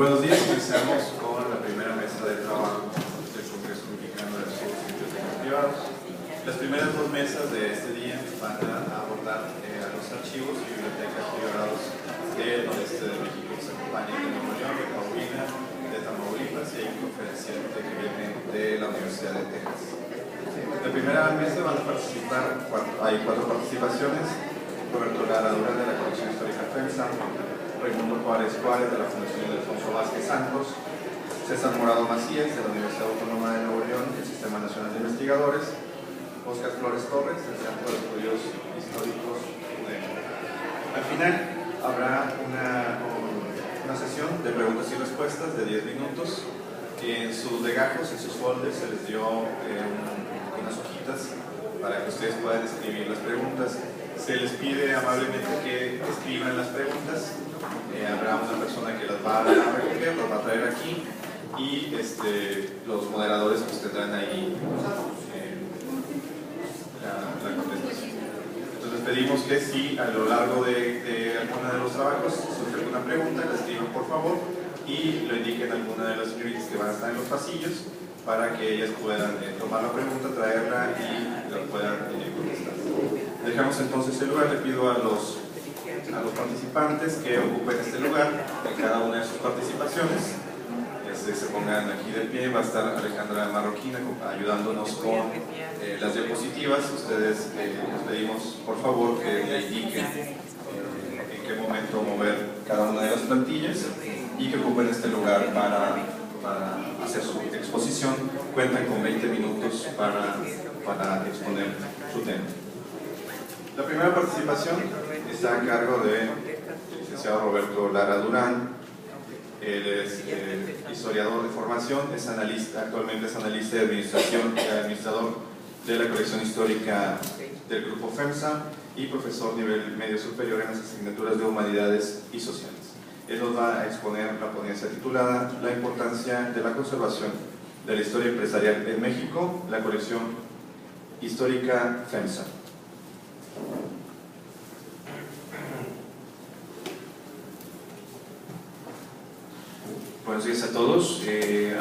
buenos días, comenzamos con la primera mesa de trabajo del Congreso Mexicano de Archivos y Bibliotecas Privados. Las primeras dos mesas de este día van a abordar a los archivos y bibliotecas privados del noreste de México. Se acompañan de Nuevo León, de Coahuila, de Tamaulipas y hay un conferenciante que viene de la Universidad de Texas. En la primera mesa van a participar, hay cuatro participaciones: Roberto Lara Durán de la Colección Histórica FEMSA, Raimundo Juárez Juárez de la Fundación Ildefonso Vázquez Santos, César Morado Macías de la Universidad Autónoma de Nuevo León, el Sistema Nacional de Investigadores, Óscar Flores Torres del Centro de Estudios Históricos UDEM. Al final habrá una sesión de preguntas y respuestas de 10 minutos. En sus legajos, en sus folders, se les dio unas hojitas para que ustedes puedan escribir las preguntas. Se les pide amablemente que escriban las preguntas. Habrá una persona que las va a recoger, las va a traer aquí, y los moderadores pues tendrán ahí la contestación. Entonces pedimos que si a lo largo de alguno de los trabajos surge alguna pregunta, la escriban por favor y lo indiquen a alguna de las señoritas que van a estar en los pasillos para que ellas puedan tomar la pregunta, traerla y la puedan contestar. Dejamos entonces el lugar. Le pido a los participantes que ocupen este lugar en cada una de sus participaciones. Se pongan aquí de pie. Va a estar Alejandra Marroquina ayudándonos con las diapositivas. Ustedes les pedimos por favor que le indiquen en qué momento mover cada una de las plantillas y que ocupen este lugar para hacer su exposición. Cuentan con 20 minutos para exponer su tema. La primera participación está a cargo del licenciado Roberto Lara Durán. Él es historiador de formación, actualmente es analista de administración y administrador de la colección histórica del Grupo FEMSA y profesor nivel medio superior en las asignaturas de Humanidades y Sociales. Él nos va a exponer la ponencia titulada La importancia de la conservación de la historia empresarial en México, la colección histórica FEMSA. Buenos días a todos.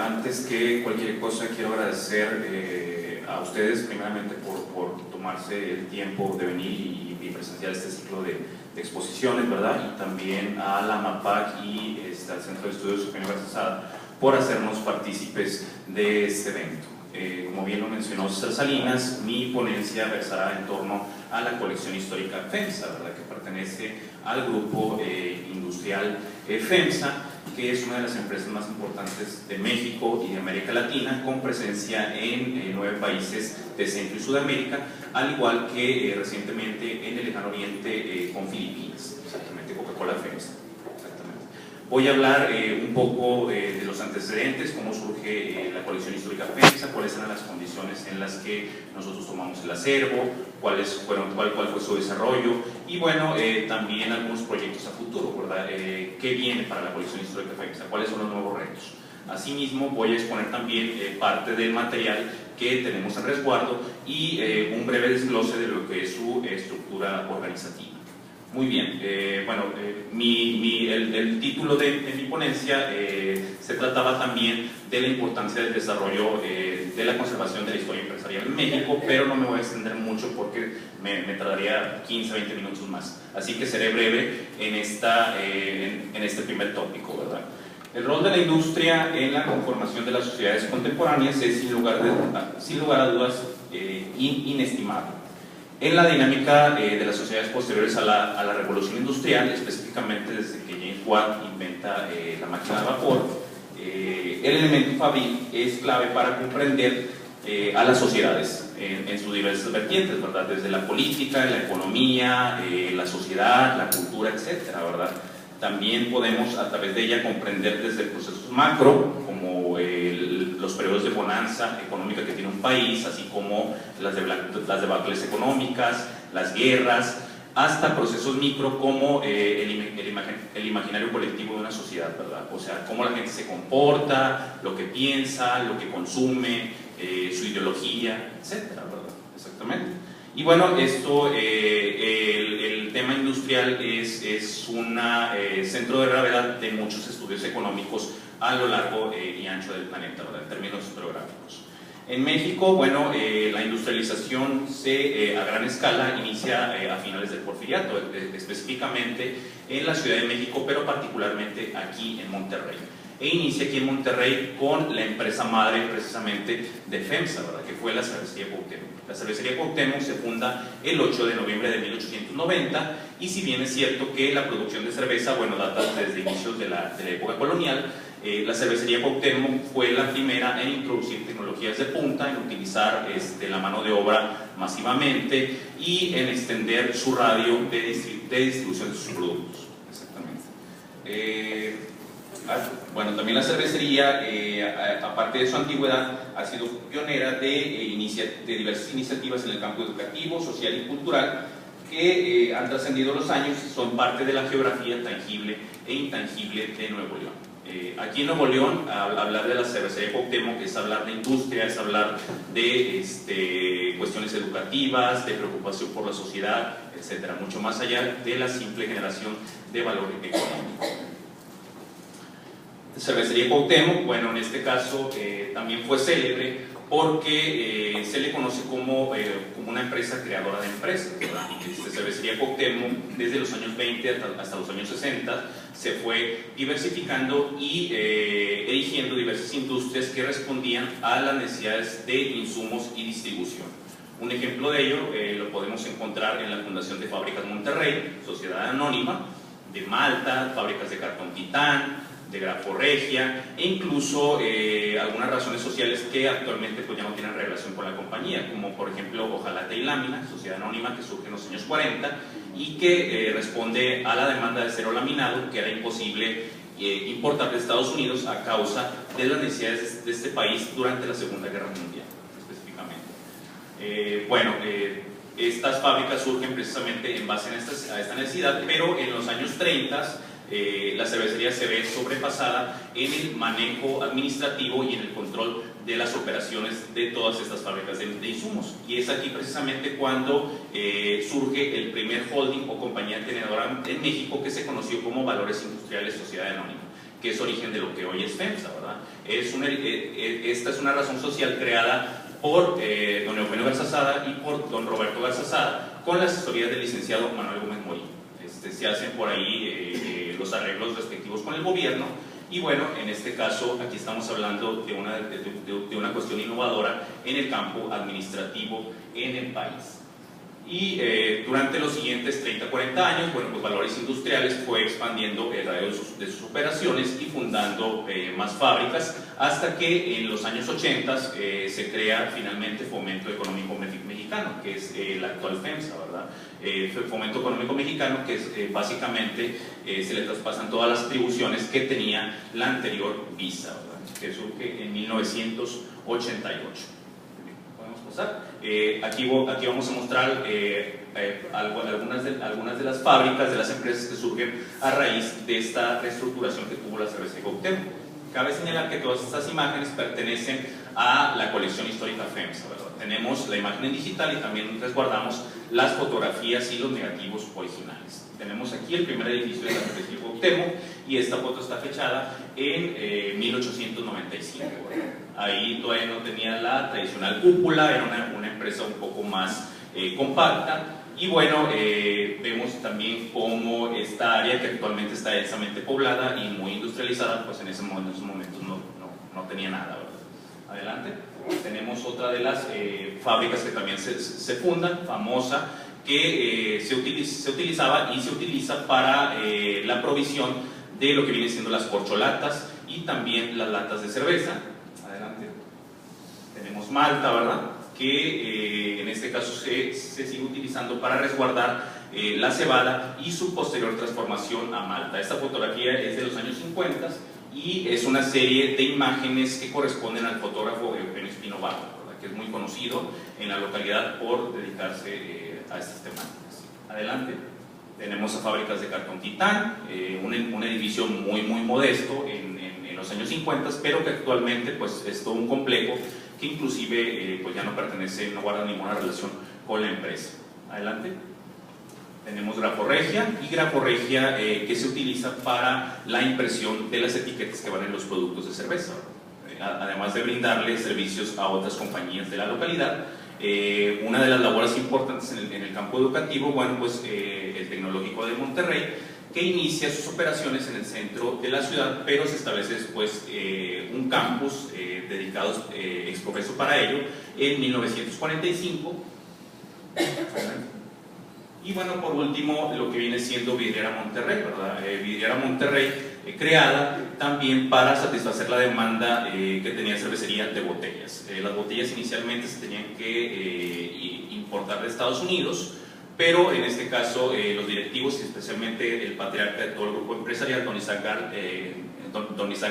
Antes que cualquier cosa quiero agradecer a ustedes primeramente por tomarse el tiempo de venir y presenciar este ciclo de exposiciones, ¿verdad? Y también a la MAPAC y al Centro de Estudios Superiores por hacernos partícipes de este evento. Como bien lo mencionó César Salinas, mi ponencia versará en torno a la colección histórica FEMSA, ¿verdad? Que pertenece al grupo industrial FEMSA, que es una de las empresas más importantes de México y de América Latina, con presencia en 9 países de Centro y Sudamérica, al igual que recientemente en el lejano oriente con Filipinas, exactamente, Coca-Cola FEMSA. Voy a hablar un poco de los antecedentes, cómo surge la colección histórica FEMSA, cuáles eran las condiciones en las que nosotros tomamos el acervo, cuál fue su desarrollo y bueno, también algunos proyectos a futuro, ¿verdad? ¿Qué viene para la colección histórica FEMSA? ¿Cuáles son los nuevos retos? Asimismo, voy a exponer también parte del material que tenemos en resguardo y un breve desglose de lo que es su estructura organizativa. Muy bien, el título de mi ponencia se trataba también de la importancia del desarrollo de la conservación de la historia empresarial en México, pero no me voy a extender mucho porque me tardaría 15-20 minutos más, así que seré breve en este primer tópico, ¿verdad? El rol de la industria en la conformación de las sociedades contemporáneas es sin lugar a dudas inestimable. En la dinámica de las sociedades posteriores a la revolución industrial, específicamente desde que James Watt inventa la máquina de vapor, el elemento fabril es clave para comprender a las sociedades en sus diversas vertientes, ¿verdad? Desde la política, la economía, la sociedad, la cultura, etcétera, ¿verdad? También podemos a través de ella comprender desde procesos macro, como los periodos de bonanza económica que tiene un país, así como las debacles económicas, las guerras, hasta procesos micro como el imaginario colectivo de una sociedad, ¿verdad? O sea, cómo la gente se comporta, lo que piensa, lo que consume, su ideología, etcétera, ¿verdad? Exactamente. Y bueno, el tema industrial es un centro de gravedad de muchos estudios económicos a lo largo y ancho del planeta, ¿verdad?, en términos historiográficos. En México, bueno, la industrialización a gran escala inicia a finales del Porfiriato, específicamente en la Ciudad de México, pero particularmente aquí en Monterrey. E inicia aquí en Monterrey con la empresa madre precisamente de FEMSA, ¿verdad?, que fue la Cervecería Cuauhtémoc. La Cervecería Cuauhtémoc se funda el 8 de noviembre de 1890 y si bien es cierto que la producción de cerveza, bueno, data desde inicios de la época colonial, la Cervecería Cuauhtémoc fue la primera en introducir tecnologías de punta, en utilizar la mano de obra masivamente y en extender su radio de distribución de sus productos. Exactamente. Bueno, también la cervecería, aparte de su antigüedad, ha sido pionera de diversas iniciativas en el campo educativo, social y cultural que han trascendido los años y son parte de la geografía tangible e intangible de Nuevo León. Aquí en Nuevo León, hablar de la Cervecería Cuauhtémoc es hablar de industria, es hablar de cuestiones educativas, de preocupación por la sociedad, etcétera, mucho más allá de la simple generación de valor económico. Cervecería Cuauhtémoc, bueno, en este caso también fue célebre porque se le conoce como una empresa creadora de empresas, ¿verdad? Cervecería Cuauhtémoc desde los años 20 hasta los años 60 se fue diversificando y erigiendo diversas industrias que respondían a las necesidades de insumos y distribución. Un ejemplo de ello lo podemos encontrar en la fundación de Fábricas Monterrey, sociedad anónima, de Malta, fábricas de cartón Titán, de Graforregia e incluso algunas razones sociales que actualmente pues ya no tienen relación con la compañía, como por ejemplo Ojalate y Lámina, sociedad anónima que surge en los años 40 y que responde a la demanda de acero laminado que era imposible importar de Estados Unidos a causa de las necesidades de este país durante la Segunda Guerra Mundial específicamente. Bueno, estas fábricas surgen precisamente en base a esta necesidad, pero en los años 30 la cervecería se ve sobrepasada en el manejo administrativo y en el control de las operaciones de todas estas fábricas de insumos. Y es aquí precisamente cuando surge el primer holding o compañía tenedora en México que se conoció como Valores Industriales Sociedad Anónima, que es origen de lo que hoy es FEMSA, ¿verdad? Esta es una razón social creada por don Eugenio Garzazada y por don Roberto Garzazada con la asesoría del licenciado Manuel Gómez Morín. Se hacen por ahí los arreglos respectivos con el gobierno y bueno, en este caso aquí estamos hablando de una cuestión innovadora en el campo administrativo en el país. Y durante los siguientes 30-40 años, bueno, pues Valores Industriales fue expandiendo el radio de sus operaciones y fundando más fábricas hasta que en los años 80 se crea finalmente Fomento Económico Mexicano, que es el actual FEMSA, ¿verdad? Fomento Económico Mexicano, que es, básicamente se le traspasan todas las atribuciones que tenía la anterior Visa, ¿verdad?, que surge en 1988. Aquí vamos a mostrar algunas de las fábricas, de las empresas que surgen a raíz de esta reestructuración que tuvo la Cervecería Cuauhtémoc. Cabe señalar que todas estas imágenes pertenecen a la colección histórica FEMSA, ¿verdad? Tenemos la imagen en digital y también resguardamos las fotografías y los negativos originales. Tenemos aquí el primer edificio de la Cervecería Cuauhtémoc y esta foto está fechada en 1895. ¿verdad? Ahí todavía no tenía la tradicional cúpula, era una empresa un poco más compacta. Y bueno, vemos también cómo esta área que actualmente está densamente poblada y muy industrializada, pues en esos momentos no tenía nada, ¿verdad? Adelante. Tenemos otra de las fábricas que también se fundan, famosa, que se utilizaba y se utiliza para la provisión de lo que vienen siendo las corcholatas y también las latas de cerveza. Adelante. Tenemos Malta, ¿verdad?, que en este caso se sigue utilizando para resguardar la cebada y su posterior transformación a malta. Esta fotografía es de los años 50 y es una serie de imágenes que corresponden al fotógrafo Eugenio Espino Barba, que es muy conocido en la localidad por dedicarse a estas temáticas. Adelante. Tenemos a Fábricas de Cartón Titán, un edificio muy modesto en los años 50, pero que actualmente pues, es todo un complejo que inclusive pues ya no pertenece, no guarda ninguna relación con la empresa. Adelante. Tenemos graforregia y graforregia que se utiliza para la impresión de las etiquetas que van en los productos de cerveza. Además de brindarle servicios a otras compañías de la localidad, una de las labores importantes en el campo educativo, bueno, pues el Tecnológico de Monterrey, que inicia sus operaciones en el centro de la ciudad, pero se establece después un campus dedicado exprofeso para ello en 1945. Y bueno, por último, lo que viene siendo Vidriera Monterrey, ¿verdad? Vidriera Monterrey, creada también para satisfacer la demanda que tenía cervecería de botellas. Las botellas inicialmente se tenían que importar de Estados Unidos, pero en este caso los directivos, y especialmente el patriarca de todo el grupo empresarial, don Isaac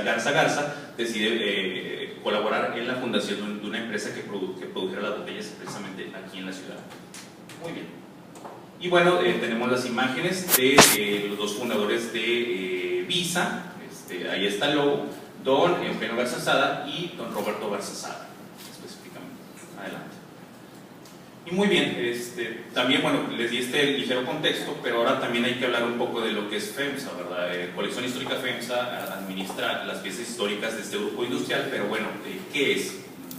Garza Garza, decide colaborar en la fundación de una empresa que produjera las botellas precisamente aquí en la ciudad. Muy bien. Y bueno, tenemos las imágenes de los dos fundadores de Visa. Ahí está el logo, don Eugenio Garza Sada y don Roberto Garza Sada, específicamente. Adelante. Y muy bien, también, bueno, les di este ligero contexto, pero ahora también hay que hablar un poco de lo que es FEMSA, ¿verdad? Colección Histórica FEMSA administra las piezas históricas de este grupo industrial, pero bueno, ¿qué es?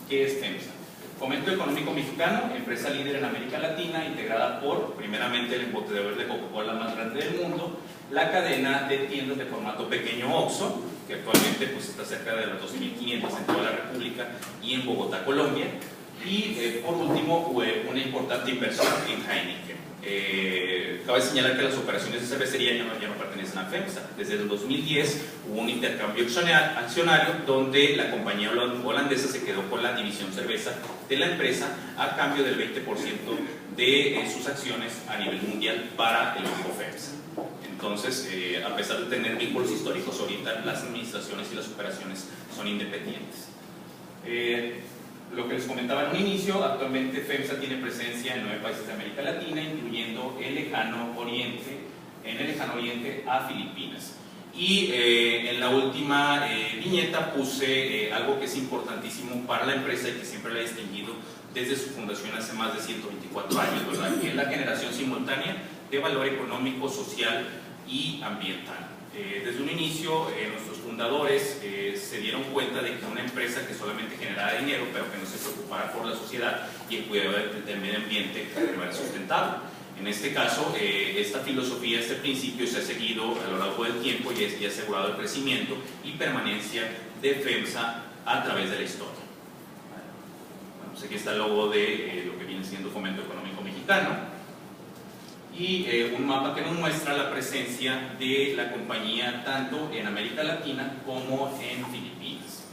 ¿Qué es FEMSA? Fomento Económico Mexicano, empresa líder en América Latina, integrada por, primeramente, el embotador de Coca-Cola más grande del mundo, la cadena de tiendas de formato pequeño Oxxo, que actualmente pues, está cerca de las 2.500 en toda la República y en Bogotá, Colombia, y por último, una importante inversión en Heineken. Cabe señalar que las operaciones de cervecería ya no pertenecen a FEMSA. Desde el 2010 hubo un intercambio accionario donde la compañía holandesa se quedó con la división cerveza de la empresa a cambio del 20% de sus acciones a nivel mundial para el grupo FEMSA. Entonces, a pesar de tener vínculos históricos, ahorita las administraciones y las operaciones son independientes. Lo que les comentaba en un inicio, actualmente FEMSA tiene presencia en 9 países de América Latina, incluyendo en el lejano oriente a Filipinas. Y en la última viñeta puse algo que es importantísimo para la empresa y que siempre la ha distinguido desde su fundación hace más de 124 años, ¿verdad? Que es la generación simultánea de valor económico, social y ambiental. Desde un inicio, nuestros fundadores se dieron cuenta de que una empresa que solamente generaba dinero, pero que no se preocupara por la sociedad y el cuidado del medio ambiente, no era sustentable. En este caso, esta filosofía, este principio se ha seguido a lo largo del tiempo y ha asegurado el crecimiento y permanencia de FEMSA a través de la historia. Bueno, pues aquí está el logo de lo que viene siendo Fomento Económico Mexicano. Y un mapa que nos muestra la presencia de la compañía tanto en América Latina como en Filipinas.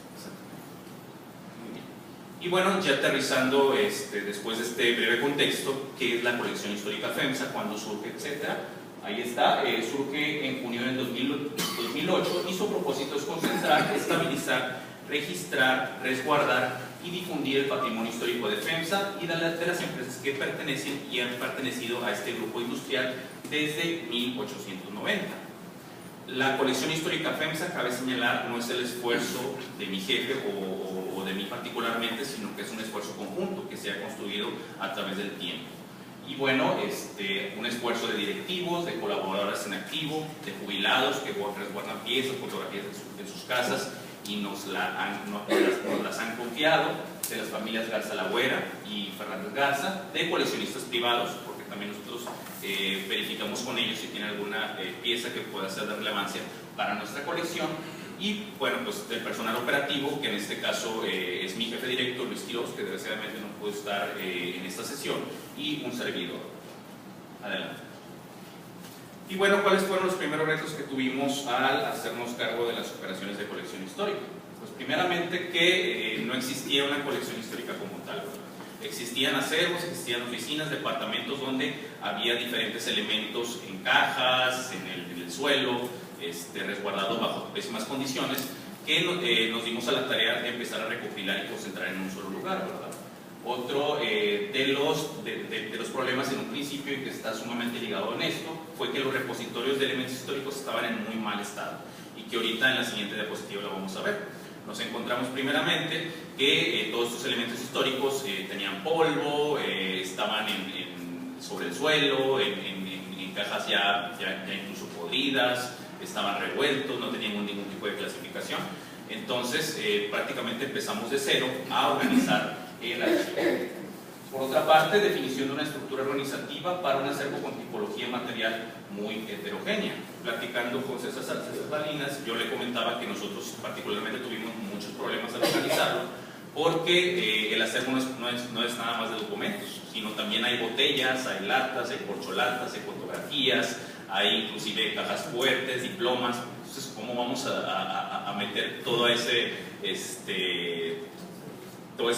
Y bueno, ya aterrizando después de este breve contexto, ¿qué es la colección histórica FEMSA? ¿Cuándo surge? Etcétera. Ahí está, surge en junio del 2008 y su propósito es concentrar, estabilizar, registrar, resguardar y difundir el patrimonio histórico de FEMSA y de las empresas que pertenecen y han pertenecido a este grupo industrial desde 1890. La colección histórica FEMSA, cabe señalar, no es el esfuerzo de mi jefe o de mí particularmente, sino que es un esfuerzo conjunto que se ha construido a través del tiempo. Y bueno, un esfuerzo de directivos, de colaboradores en activo, de jubilados que resguardan piezas, fotografías en sus casas y nos las han confiado, de las familias Garza Lagüera y Fernández Garza, de coleccionistas privados, porque también nosotros verificamos con ellos si tienen alguna pieza que pueda ser de relevancia para nuestra colección, y bueno, pues del personal operativo, que en este caso es mi jefe directo, Luis Quiroz, que desgraciadamente no pudo estar en esta sesión, y un servidor. Adelante. Y bueno, ¿cuáles fueron los primeros retos que tuvimos al hacernos cargo de las operaciones de colección histórica? Pues primeramente que no existía una colección histórica como tal. Existían acervos, existían oficinas, departamentos donde había diferentes elementos en cajas, en el suelo, resguardados bajo pésimas condiciones, que nos dimos a la tarea de empezar a recopilar y concentrar en un solo lugar, ¿verdad? Otro de los problemas en un principio, y que está sumamente ligado en esto, fue que los repositorios de elementos históricos estaban en muy mal estado, y que ahorita en la siguiente diapositiva lo vamos a ver. Nos encontramos primeramente que todos estos elementos históricos tenían polvo, estaban sobre el suelo, en cajas ya incluso podridas, estaban revueltos, no tenían ningún tipo de clasificación. Entonces prácticamente empezamos de cero a organizar el archivo. Por otra parte, definición de una estructura organizativa para un acervo con tipología material muy heterogénea. Platicando con César Salinas, yo le comentaba que nosotros particularmente tuvimos muchos problemas al organizarlo, porque el acervo no es nada más de documentos, sino también hay botellas, hay latas, hay corcholatas, hay fotografías, hay inclusive cajas fuertes, diplomas. Entonces, ¿cómo vamos a meter todo ese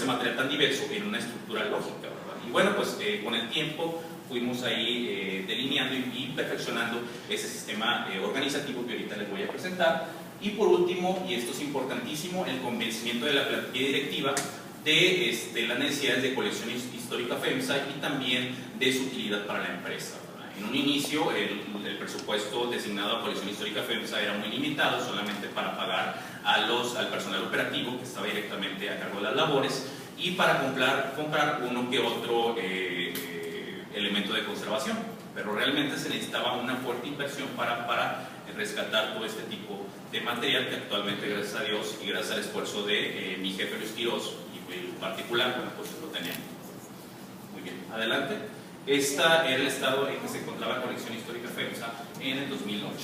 material tan diverso en una estructura lógica, ¿verdad? Y bueno, pues con el tiempo fuimos ahí delineando y perfeccionando ese sistema organizativo que ahorita les voy a presentar. Y por último, y esto es importantísimo, el convencimiento de la plantilla directiva de las necesidades de colección histórica FEMSA y también de su utilidad para la empresa, ¿verdad? En un inicio, el presupuesto designado a colección histórica FEMSA era muy limitado, solamente para pagar al personal operativo que estaba directamente a cargo de las labores y para comprar uno que otro elemento de conservación, pero realmente se necesitaba una fuerte inversión para rescatar todo este tipo de material que actualmente, gracias a Dios y gracias al esfuerzo de mi jefe Luis Quiroz y en particular, bueno, pues lo tenemos. Muy bien, adelante. Esta era el estado en que se encontraba la colección histórica FEMSA en el 2008,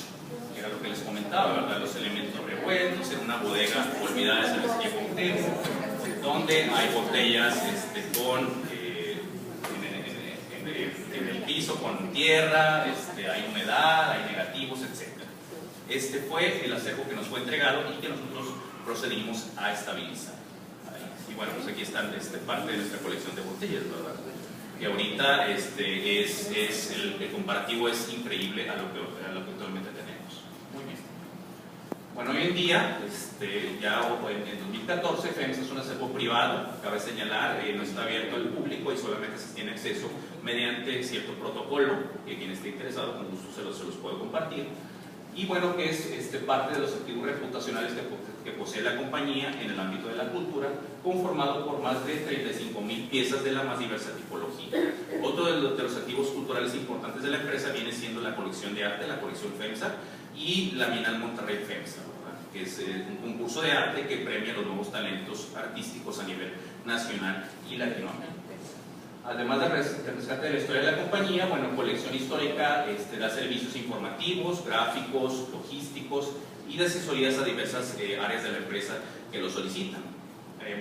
que era lo que les comentaba, ¿verdad? Los elementos revueltos en una bodega olvidada de cervecería Cuauhtémoc, donde hay botellas en el piso con tierra, hay humedad, hay negativos, etc. Este fue el acervo que nos fue entregado y que nosotros procedimos a estabilizar. Y bueno, pues aquí están parte de nuestra colección de botellas, ¿verdad? Que ahorita el comparativo es increíble a lo que actualmente tenemos. Muy bien. Bueno, hoy en día, ya en 2014, FEMSA es un acervo privado, cabe señalar, no está abierto al público y solamente se tiene acceso mediante cierto protocolo, que quien esté interesado con gusto se los puedo compartir. Y bueno, que es parte de los activos reputacionales que posee la compañía en el ámbito de la cultura, conformado por más de 35,000 piezas de la más diversa tipología. Otro de los activos culturales importantes de la empresa viene siendo la colección de arte, la colección FEMSA, y la Bienal Monterrey FEMSA, ¿verdad? Que es un concurso de arte que premia los nuevos talentos artísticos a nivel nacional y latinoamericano. Además del rescate de la historia de la compañía, bueno, colección histórica da servicios informativos, gráficos, logísticos y de asesorías a diversas áreas de la empresa que lo solicitan.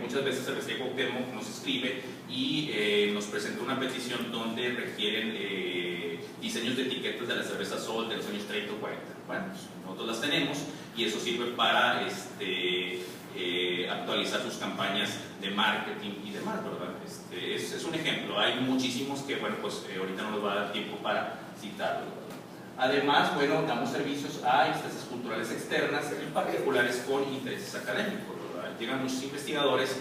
Muchas veces el Cervecería Cuauhtémoc nos escribe y nos presenta una petición donde requieren diseños de etiquetas de la cerveza Sol de los años 30 o 40. Bueno, pues nosotros las tenemos y eso sirve para actualizar sus campañas de marketing y demás, ¿verdad? Es un ejemplo, hay muchísimos que, bueno, pues ahorita no nos va a dar tiempo para citarlo, ¿verdad? Además, bueno, damos servicios a instancias culturales externas y particulares con intereses académicos, ¿verdad? Llegan muchos investigadores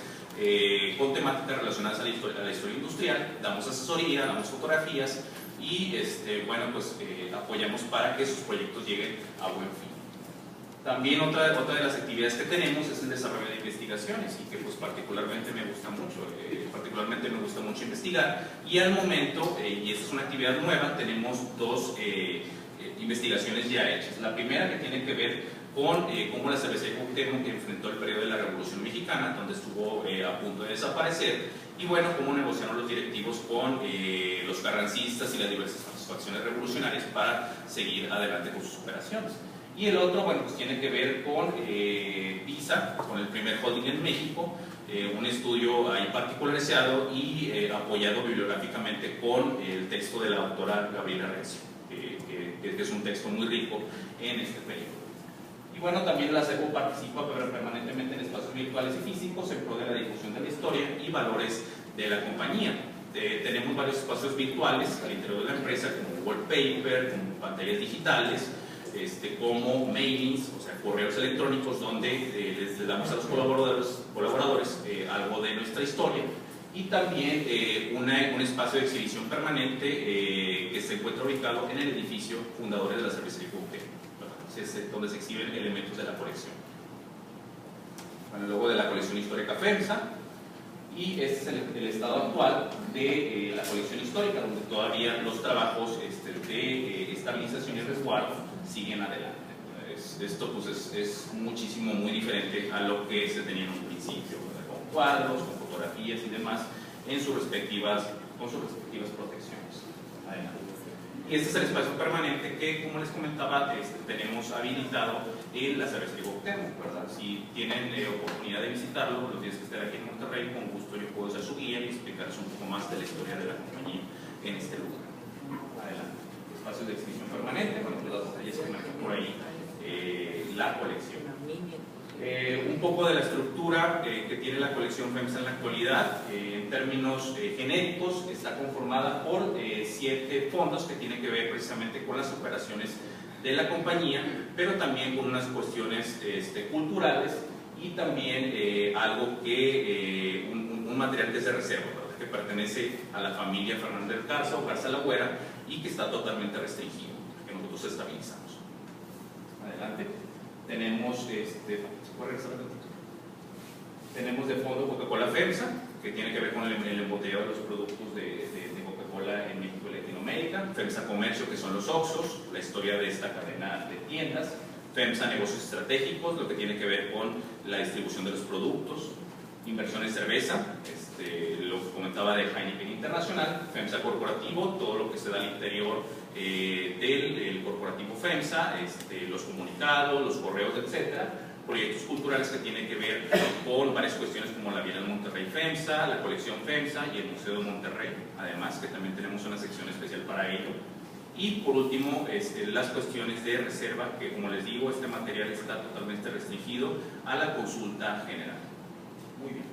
con temáticas relacionadas a la historia industrial, damos asesoría, damos fotografías y, bueno, pues apoyamos para que sus proyectos lleguen a buen fin. También otra de las actividades que tenemos es el desarrollo de investigaciones y que pues particularmente me gusta mucho investigar, y al momento, y esta es una actividad nueva, tenemos dos investigaciones ya hechas. La primera que tiene que ver con cómo la cervecería Cuauhtémoc enfrentó el periodo de la Revolución Mexicana, donde estuvo a punto de desaparecer, y bueno, cómo negociaron los directivos con los carrancistas y las diversas facciones revolucionarias para seguir adelante con sus operaciones. Y el otro, bueno, pues tiene que ver con PISA, con el primer holding en México, un estudio ahí particularizado y apoyado bibliográficamente con el texto de la doctora Gabriela Recio, que es un texto muy rico en este periodo. Y bueno, también la CEPO participa permanentemente en espacios virtuales y físicos en pro de la difusión de la historia y valores de la compañía. Tenemos varios espacios virtuales al interior de la empresa, como wallpaper, como pantallas digitales, como mailings, o sea, correos electrónicos, donde les damos a los colaboradores algo de nuestra historia, y también un espacio de exhibición permanente que se encuentra ubicado en el edificio Fundadores de la Cervecería Cuauhtémoc, donde se exhiben elementos de la colección. Bueno, luego de la colección histórica FEMSA, y este es el estado actual de la colección histórica, donde todavía los trabajos de estabilización y resguardo siguen adelante. Esto pues es muchísimo, muy diferente a lo que se tenía en un principio, ¿verdad? Con cuadros, con fotografías y demás, con sus respectivas protecciones. Adelante. Y este es el espacio permanente que, como les comentaba, tenemos habilitado en la cervecería Cuauhtémoc, ¿verdad? Si tienen oportunidad de visitarlo, los días que estén aquí en Monterrey, con gusto yo puedo ser su guía y explicarles un poco más de la historia de la compañía en este lugar. Adelante. Espacio de exhibición permanente, bueno, pues las detalles que marcan por ahí la colección. Un poco de la estructura que tiene la colección FEMSA en la actualidad, en términos genéricos, está conformada por 7 fondos que tienen que ver precisamente con las operaciones de la compañía, pero también con unas cuestiones culturales y también algo que un material que es de reserva, ¿verdad? Que pertenece a la familia Fernández Garza o Garza Lagüera y que está totalmente restringido, que nosotros estabilizamos. Adelante. Tenemos, tenemos de fondo Coca-Cola FEMSA, que tiene que ver con el embotellado de los productos de Coca-Cola en México y Latinoamérica. FEMSA Comercio, que son los Oxxos, la historia de esta cadena de tiendas. FEMSA Negocios Estratégicos, lo que tiene que ver con la distribución de los productos. Inversiones Cerveza, lo que comentaba de Heineken Internacional. FEMSA Corporativo, todo lo que se da al interior del corporativo FEMSA, los comunicados, los correos, etcétera. Proyectos culturales que tienen que ver con varias cuestiones como la Bienal Monterrey FEMSA, la colección FEMSA y el Museo de Monterrey, además que también tenemos una sección especial para ello. Y por último, las cuestiones de reserva, que como les digo, este material está totalmente restringido a la consulta general. Muy bien.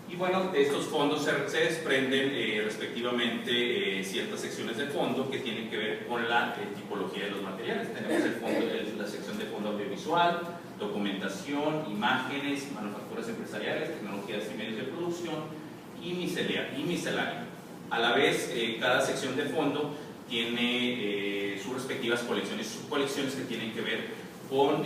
Y bueno, de estos fondos se desprenden respectivamente ciertas secciones de fondo que tienen que ver con la tipología de los materiales. Tenemos el fondo, la sección de fondo audiovisual, documentación, imágenes, manufacturas empresariales, tecnologías y medios de producción y misceláneo. A la vez, cada sección de fondo tiene sus respectivas colecciones y subcolecciones que tienen que ver con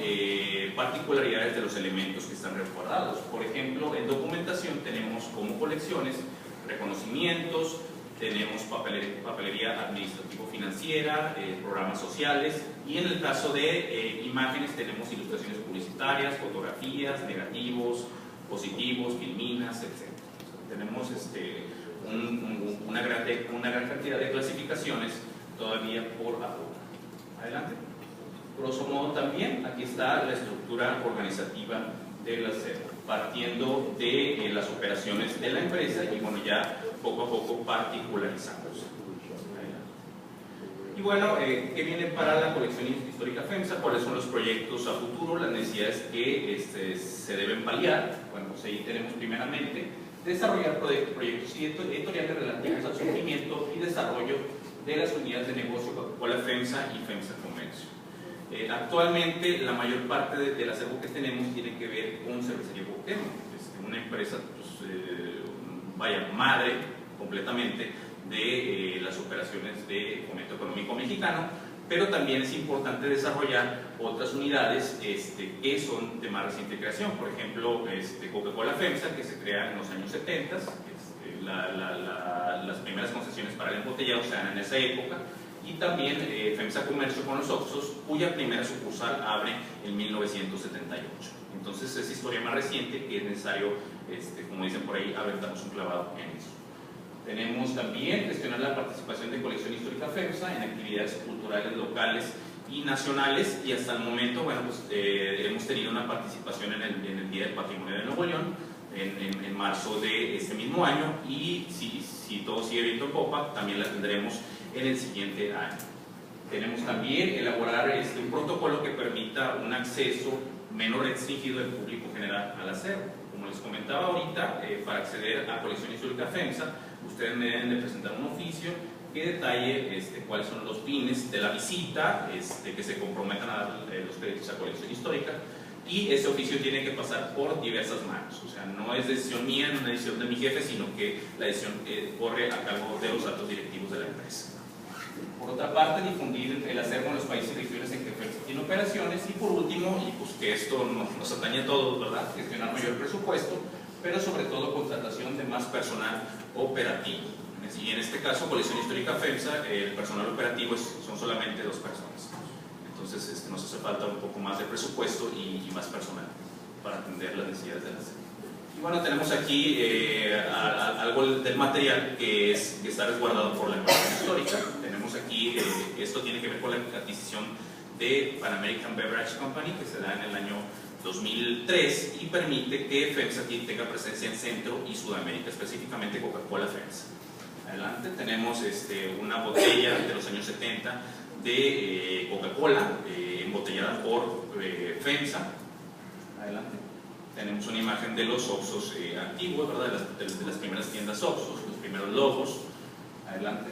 particularidades de los elementos que están resguardados. Por ejemplo, en documentación tenemos como colecciones reconocimientos, tenemos papelería administrativo-financiera, programas sociales, y en el caso de imágenes tenemos ilustraciones publicitarias, fotografías, negativos, positivos, filminas, etc. Tenemos una gran cantidad de clasificaciones todavía por apuntar. Adelante. Grosso modo también, aquí está la estructura organizativa del acervo, partiendo de las operaciones de la empresa y bueno, ya poco a poco particularizamos. Y bueno, ¿qué viene para la colección histórica FEMSA? ¿Cuáles son los proyectos a futuro? Las necesidades que se deben paliar. Bueno, pues ahí tenemos primeramente desarrollar proyectos editoriales relativos al surgimiento y desarrollo de las unidades de negocio Coca-Cola FEMSA y FEMSA Comercio. Actualmente la mayor parte del acervo que tenemos tiene que ver con Cervecería Cuauhtémoc, una empresa madre completamente de las operaciones de fomento económico mexicano, pero también es importante desarrollar otras unidades que son de más reciente creación. Por ejemplo, Coca-Cola FEMSA, que se crea en los años 70, las primeras concesiones para el embotellado se dan en esa época, y también FEMSA Comercio con los Oxxos, cuya primera sucursal abre en 1978. Entonces es historia más reciente que es necesario, como dicen por ahí, aventamos un clavado en eso. Tenemos también gestionar la participación de colección histórica FEMSA en actividades culturales locales y nacionales, y hasta el momento, bueno, pues hemos tenido una participación en el Día del Patrimonio de Nuevo León en marzo de este mismo año, y si todo sigue viento en popa, también la tendremos en el siguiente año. Tenemos también elaborar un protocolo que permita un acceso menos restringido del público general al acervo. Como les comentaba ahorita, para acceder a colección histórica FEMSA, ustedes me deben de presentar un oficio que detalle cuáles son los fines de la visita, que se comprometan a dar los créditos a colección histórica, y ese oficio tiene que pasar por diversas manos. O sea, no es decisión mía, no es una decisión de mi jefe, sino que la decisión corre a cargo de los altos directivos de la empresa. Por otra parte, difundir el acervo en los países y regiones en que FEMSA tiene operaciones, y por último, y pues que esto nos atañe a todos, ¿verdad?, gestionar mayor presupuesto, pero sobre todo contratación de más personal operativo. En Y en este caso, Colección Histórica FEMSA, el personal operativo son solamente 2 personas. Entonces nos hace falta un poco más de presupuesto y más personal para atender las necesidades de la sede. Y bueno, tenemos aquí algo del material que está resguardado por la información histórica. Tenemos aquí, esto tiene que ver con la adquisición de Pan American Beverage Company, que se da en el año 2003 y permite que FEMSA tenga presencia en Centro y Sudamérica, específicamente Coca-Cola FEMSA. Adelante, tenemos una botella de los años 70 de Coca-Cola, embotellada por FEMSA. Adelante. Tenemos una imagen de los Oxxos antiguos, ¿verdad? De las primeras tiendas Oxxos, los primeros logos. Adelante.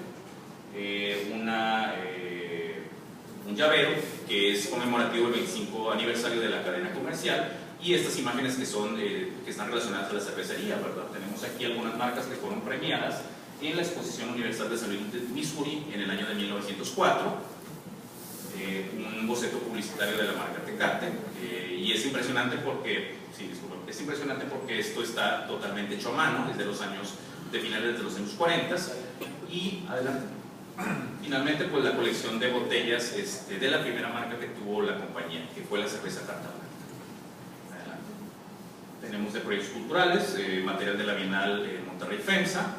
Un llavero que es conmemorativo del 25 aniversario de la cadena comercial, y estas imágenes que están relacionadas a la cervecería, ¿verdad? Tenemos aquí algunas marcas que fueron premiadas en la Exposición Universal de San Luis de Missouri en el año de 1904. Un boceto publicitario de la marca Tecate, y es impresionante porque esto está totalmente hecho a mano, es de finales de los años 40. Y adelante. Finalmente, pues la colección de botellas de la primera marca que tuvo la compañía, que fue la cerveza Carta Blanca. Adelante. Tenemos de proyectos culturales, material de la Bienal Monterrey FEMSA,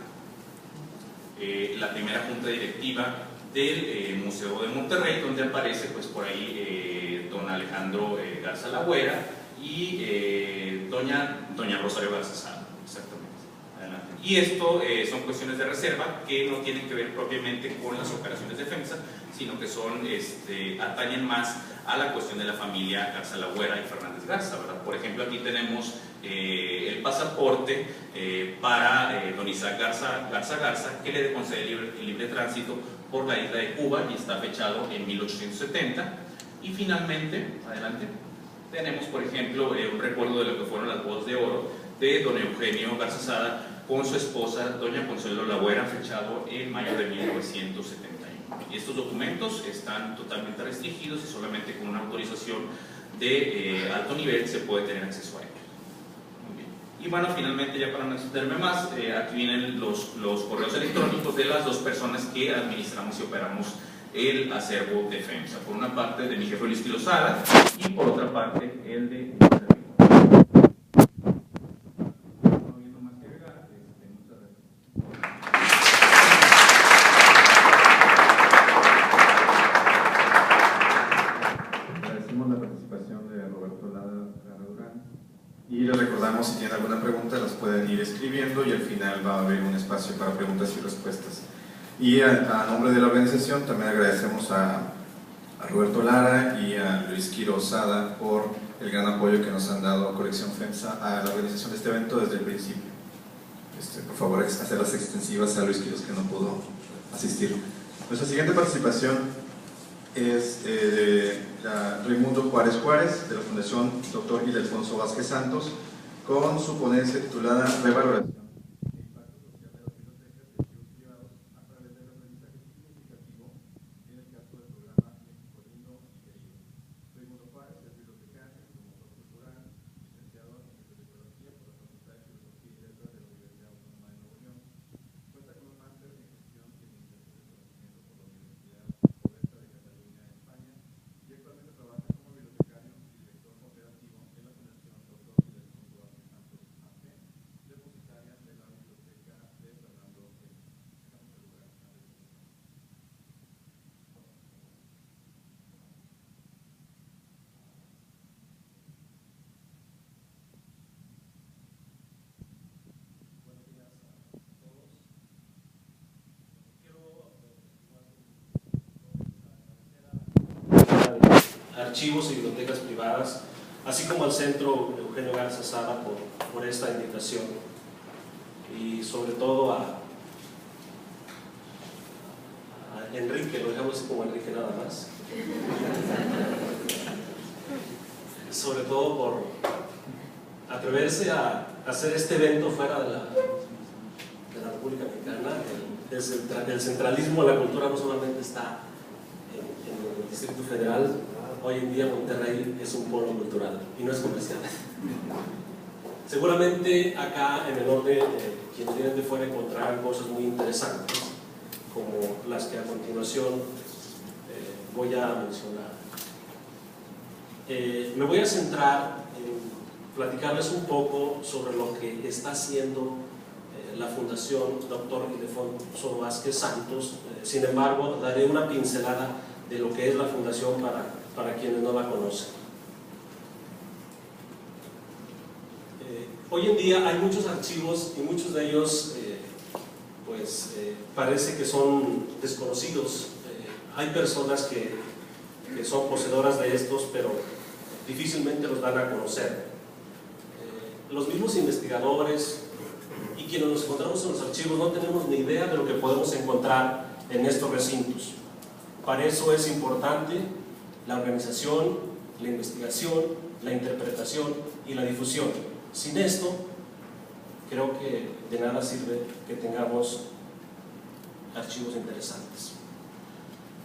la primera junta directiva del Museo de Monterrey, donde aparece pues por ahí don Alejandro Garza Lagüera y doña Rosario Garza Sada, exactamente. Adelante. Y esto son cuestiones de reserva que no tienen que ver propiamente con las operaciones de FEMSA, sino que atañen más a la cuestión de la familia Garza Lagüera y Fernández Garza, ¿verdad? Por ejemplo, aquí tenemos el pasaporte para don Isaac Garza, que le concede libre tránsito por la isla de Cuba y está fechado en 1870. Y finalmente, adelante, tenemos por ejemplo un recuerdo de lo que fueron las bodas de oro de don Eugenio Garza Sada con su esposa doña Consuelo Lagüera, fechado en mayo de 1971. Y estos documentos están totalmente restringidos y solamente con una autorización de alto nivel se puede tener acceso a ellos. Muy bien. Y bueno, finalmente, ya para no extenderme más, aquí vienen los correos electrónicos de las 2 personas que administramos y operamos el acervo de FEMSA. Por una parte de mi jefe Luis Quirozada y por otra parte el de... Y les recordamos, si tienen alguna pregunta las pueden ir escribiendo y al final va a haber un espacio para preguntas y respuestas. Y a nombre de la organización también agradecemos a Roberto Lara y a Luis Quirozada por el gran apoyo que nos han dado a Colección FEMSA a la organización de este evento desde el principio. Por favor, hacerlas extensivas a Luis Quirozada, que no pudo asistir. Nuestra siguiente participación es Raimundo Juárez Juárez, de la Fundación Dr. Ildefonso Vázquez Santos, con su ponencia titulada Revaloración del impacto social de las bibliotecas de archivos privados a través del aprendizaje significativo en el caso del programa México Lindo y Querido. Raimundo Juárez es bibliotecario, promotor cultural, licenciado en bibliotecología por la Facultad de Filosofía y Letras de la Universidad Autónoma de Nuevo León. Cuenta con un máster en gestión y administración del conocimiento por la Universidad Roberta de Cataluña, España, y actualmente trabaja como bibliotecario y director operativo en la Fundación Dr. Ildefonso Vázquez Santos AC, depositaria de la Biblioteca de Fernando G. Dejamos el lugar a archivos y bibliotecas privadas, así como al Centro Eugenio Garza Sada por esta invitación, y sobre todo a Enrique, lo dejamos así como Enrique nada más, sobre todo por atreverse a hacer este evento fuera de la República Mexicana. El centralismo de la cultura no solamente está en el Distrito Federal. Hoy en día Monterrey es un polo cultural y no es comercial. Seguramente acá en el orden, quienes vienen de fuera encontrarán cosas muy interesantes, como las que a continuación voy a mencionar. Me voy a centrar en platicarles un poco sobre lo que está haciendo la Fundación Dr. Ildefonso Vázquez Santos. Sin embargo, daré una pincelada de lo que es la Fundación para quienes no la conocen. Hoy en día hay muchos archivos y muchos de ellos parece que son desconocidos. Hay personas que son poseedoras de estos, pero difícilmente los dan a conocer. Los mismos investigadores y quienes nos encontramos en los archivos no tenemos ni idea de lo que podemos encontrar en estos recintos. Para eso es importante la organización, la investigación, la interpretación y la difusión. Sin esto, creo que de nada sirve que tengamos archivos interesantes.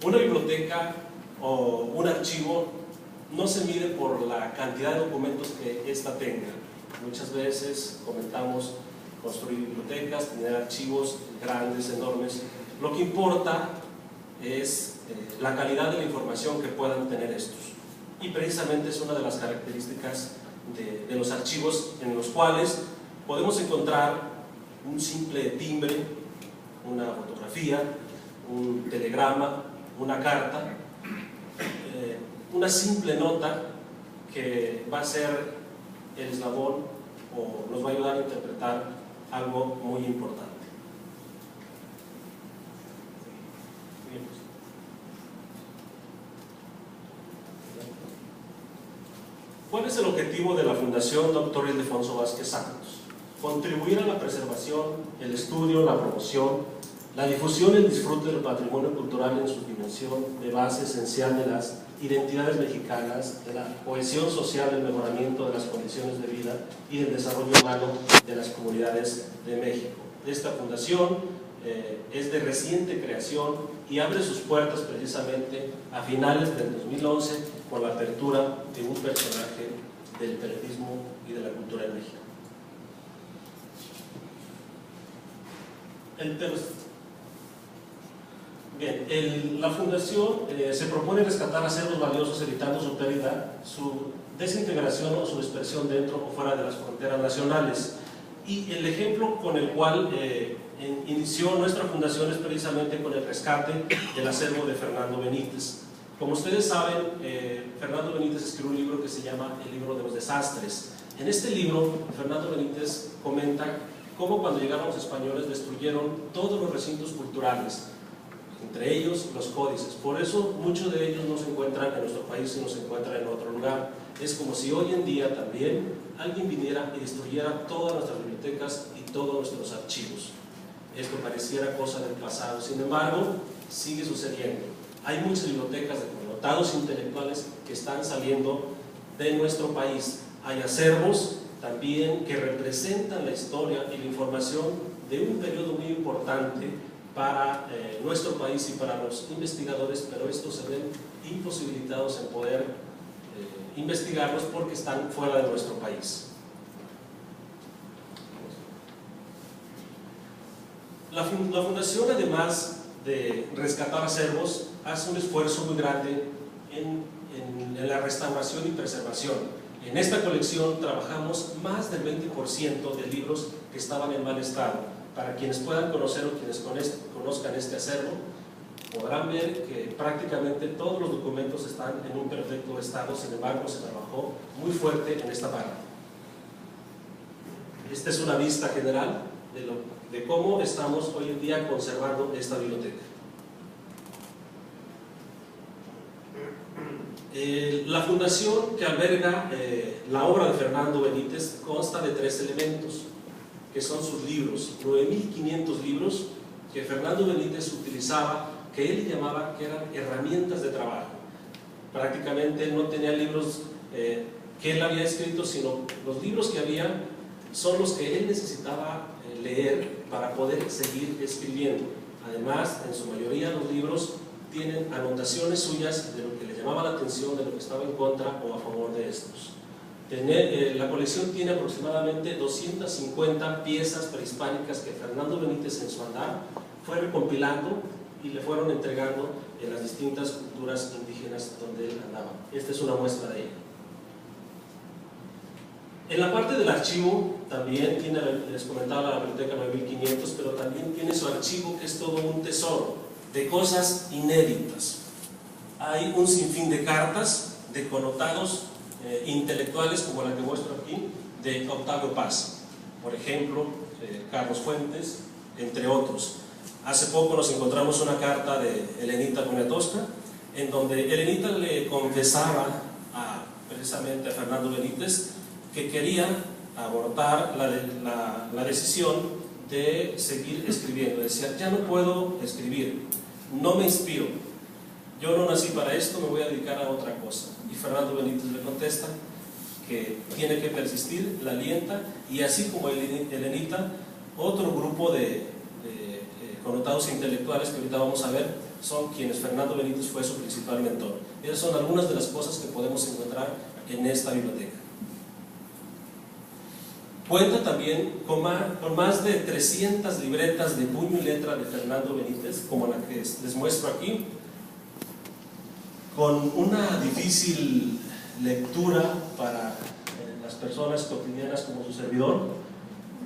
Una biblioteca o un archivo no se mide por la cantidad de documentos que ésta tenga. Muchas veces comentamos construir bibliotecas, tener archivos grandes, enormes. Lo que importa es la calidad de la información que puedan tener estos. Y precisamente es una de las características de los archivos, en los cuales podemos encontrar un simple timbre, una fotografía, un telegrama, una carta, una simple nota que va a ser el eslabón o nos va a ayudar a interpretar algo muy importante. ¿Cuál es el objetivo de la Fundación Dr. Ildefonso Vázquez Santos? Contribuir a la preservación, el estudio, la promoción, la difusión y el disfrute del patrimonio cultural en su dimensión de base esencial de las identidades mexicanas, de la cohesión social, del mejoramiento de las condiciones de vida y del desarrollo humano de las comunidades de México. Esta fundación es de reciente creación y abre sus puertas precisamente a finales del 2011 con la apertura de un personaje del periodismo y de la cultura en México. La Fundación se propone rescatar acervos valiosos evitando su pérdida, su desintegración o su dispersión dentro o fuera de las fronteras nacionales. Y el ejemplo con el cual inició nuestra fundación es precisamente con el rescate del acervo de Fernando Benítez. Como ustedes saben, Fernando Benítez escribió un libro que se llama El libro de los desastres. En este libro, Fernando Benítez comenta cómo cuando llegaron los españoles destruyeron todos los recintos culturales, entre ellos los códices. Por eso muchos de ellos no se encuentran en nuestro país, sino se encuentran en otro lugar. Es como si hoy en día también alguien viniera y destruyera todas nuestras bibliotecas y todos nuestros archivos. Esto pareciera cosa del pasado, sin embargo, sigue sucediendo. Hay muchas bibliotecas de connotados intelectuales que están saliendo de nuestro país. Hay acervos también que representan la historia y la información de un periodo muy importante para nuestro país y para los investigadores, pero estos se ven imposibilitados en poder investigarlos porque están fuera de nuestro país. La Fundación, además de rescatar acervos, hace un esfuerzo muy grande en la restauración y preservación. En esta colección trabajamos más del 20% de libros que estaban en mal estado. Para quienes puedan conocer o quienes conozcan este acervo, podrán ver que prácticamente todos los documentos están en un perfecto estado. Sin embargo, se trabajó muy fuerte en esta parte. Esta es una vista general de cómo estamos hoy en día conservando esta biblioteca. La fundación que alberga la obra de Fernando Benítez consta de 3 elementos, que son sus libros, 9.500 libros que Fernando Benítez utilizaba, que él llamaba que eran herramientas de trabajo. Prácticamente no tenía libros que él había escrito, sino los libros que había son los que él necesitaba leer para poder seguir escribiendo. Además, en su mayoría los libros tienen anotaciones suyas de lo que le llamaba la atención, de lo que estaba en contra o a favor de estos. La colección tiene aproximadamente 250 piezas prehispánicas que Fernando Benítez en su andar fue recompilando y le fueron entregando en las distintas culturas indígenas donde él andaba. Esta es una muestra de ello. En la parte del archivo también tiene, les comentaba, la biblioteca 9500, pero también tiene su archivo, que es todo un tesoro de cosas inéditas. Hay un sinfín de cartas de connotados intelectuales, como la que muestro aquí, de Octavio Paz, por ejemplo, Carlos Fuentes, entre otros. Hace poco nos encontramos una carta de Elenita Poniatowska, en donde Elenita le confesaba precisamente a Fernando Benítez que quería abortar la decisión de seguir escribiendo. Decía, ya no puedo escribir, no me inspiro, yo no nací para esto, me voy a dedicar a otra cosa. Y Fernando Benítez le contesta que tiene que persistir, la alienta, y así como Elenita, otro grupo de connotados intelectuales que ahorita vamos a ver son quienes Fernando Benítez fue su principal mentor. Esas son algunas de las cosas que podemos encontrar en esta biblioteca. Cuenta también con más de 300 libretas de puño y letra de Fernando Benítez, como la que les muestro aquí, con una difícil lectura para las personas cotidianas como su servidor,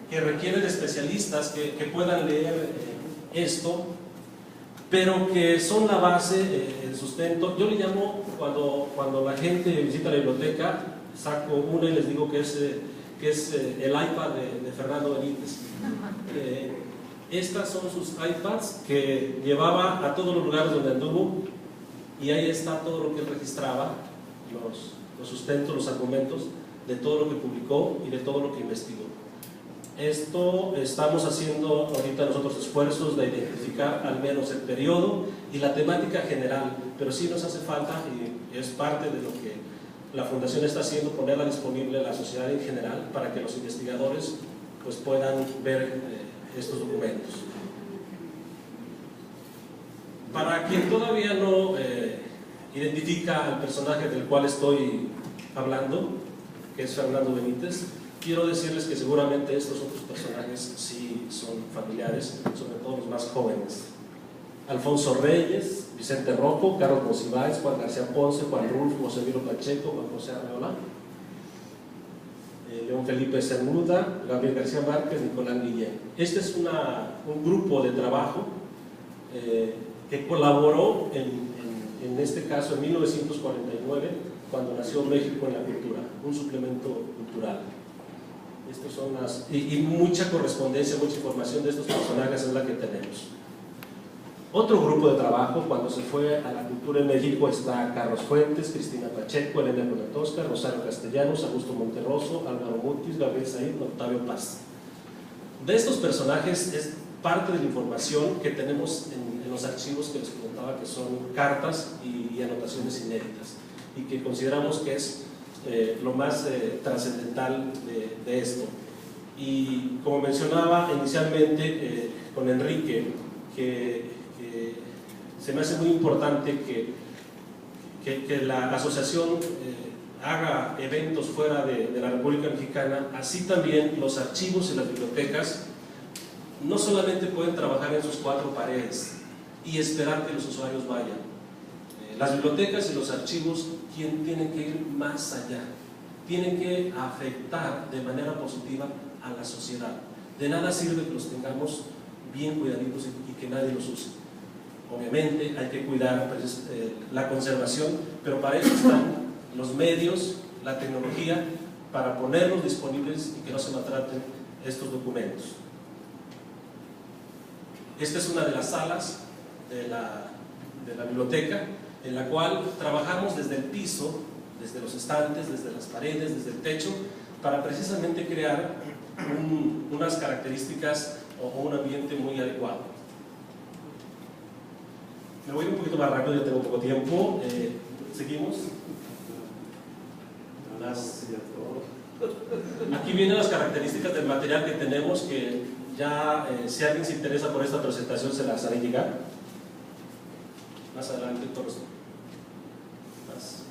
que requiere de especialistas que puedan leer esto, pero que son la base, el sustento. Yo le llamo, cuando la gente visita la biblioteca, saco una y les digo que es el iPad de Fernando Benítez. Estas son sus iPads que llevaba a todos los lugares donde anduvo, y ahí está todo lo que él registraba, los sustentos, los argumentos de todo lo que publicó y de todo lo que investigó. Esto estamos haciendo ahorita nosotros esfuerzos de identificar al menos el periodo y la temática general, pero sí nos hace falta, y es parte de lo que la Fundación está haciendo, ponerla disponible a la sociedad en general para que los investigadores pues puedan ver estos documentos. Para quien todavía no identifica al personaje del cual estoy hablando, que es Fernando Benítez, quiero decirles que seguramente estos otros personajes sí son familiares, sobre todo los más jóvenes. Alfonso Reyes, Vicente Rocco, Carlos Monsiváis, Juan García Ponce, Juan Rulfo, José Emilio Pacheco, Juan José Arreola, León Felipe Cernuda, Gabriel García Márquez, Nicolás Guillén. Este es un grupo de trabajo que colaboró en este caso en 1949, cuando nació México en la Cultura, un suplemento cultural. Estas son y mucha correspondencia, mucha información de estos personajes es la que tenemos. Otro grupo de trabajo, cuando se fue a la cultura en México, está Carlos Fuentes, Cristina Pacheco, Elena Poniatowska, Rosario Castellanos, Augusto Monterroso, Álvaro Mutis, Gabriel Said, Octavio Paz. De estos personajes es parte de la información que tenemos en los archivos que les comentaba, que son cartas y anotaciones inéditas, y que consideramos que es lo más trascendental de esto. Y como mencionaba inicialmente con Enrique, que se me hace muy importante que la asociación haga eventos fuera de la República Mexicana, así también los archivos y las bibliotecas no solamente pueden trabajar en sus cuatro paredes y esperar que los usuarios vayan. Las bibliotecas y los archivos tienen que ir más allá, tienen que afectar de manera positiva a la sociedad. De nada sirve que los tengamos bien cuidaditos y que nadie los use. Obviamente hay que cuidar la conservación, pero para eso están los medios, la tecnología, para ponerlos disponibles y que no se maltraten estos documentos. Esta es una de las salas de la biblioteca, en la cual trabajamos desde el piso, desde los estantes, desde las paredes, desde el techo, para precisamente crear unas características o un ambiente muy adecuado. Me voy un poquito más rápido, ya tengo poco tiempo. Seguimos. Aquí vienen las características del material que tenemos, que ya si alguien se interesa por esta presentación se las haré llegar. Más adelante, todos. Más,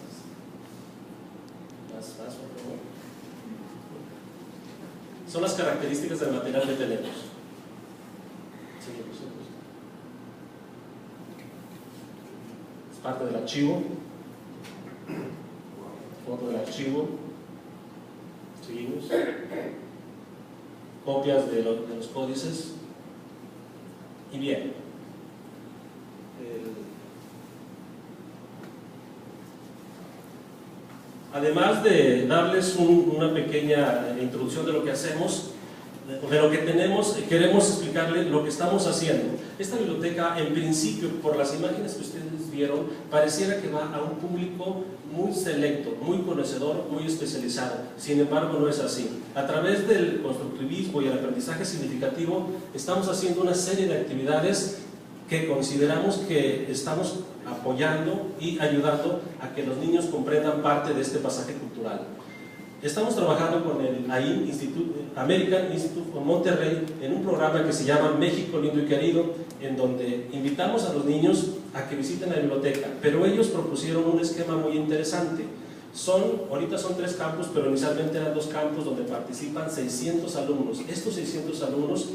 por favor. son las características del material que tenemos. Es parte del archivo, foto del archivo, seguimos, copias de los códices, y bien, además de darles una pequeña introducción de lo que hacemos, de lo que tenemos, queremos explicarles lo que estamos haciendo. Esta biblioteca, en principio, por las imágenes que ustedes vieron, pareciera que va a un público muy selecto, muy conocedor, muy especializado. Sin embargo, no es así. A través del constructivismo y el aprendizaje significativo, estamos haciendo una serie de actividades que consideramos que estamos apoyando y ayudando a que los niños comprendan parte de este pasaje cultural. Estamos trabajando con el AIM, American Institute of Monterrey, en un programa que se llama México Lindo y Querido, en donde invitamos a los niños a que visiten la biblioteca, pero ellos propusieron un esquema muy interesante. Ahorita son 3 campus, pero inicialmente eran 2 campus donde participan 600 alumnos. Estos 600 alumnos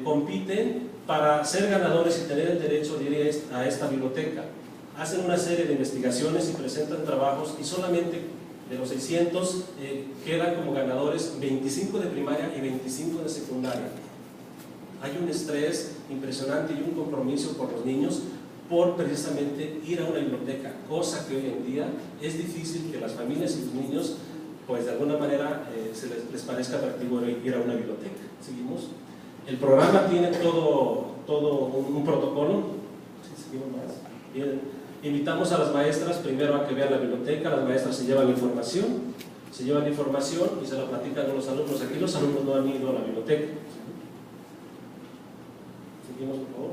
compiten para ser ganadores y tener el derecho de ir a esta biblioteca. Hacen una serie de investigaciones y presentan trabajos, y solamente de los 600 quedan como ganadores 25 de primaria y 25 de secundaria. Hay un estrés impresionante y un compromiso por los niños por precisamente ir a una biblioteca, cosa que hoy en día es difícil que las familias y los niños, pues de alguna manera les parezca atractivo ir a una biblioteca. ¿Seguimos? El programa tiene todo un protocolo. ¿Sí, seguimos más? Bien. Invitamos a las maestras primero a que vean la biblioteca. Las maestras se llevan información y se la platican a los alumnos. Aquí los alumnos no han ido a la biblioteca. Seguimos, por favor.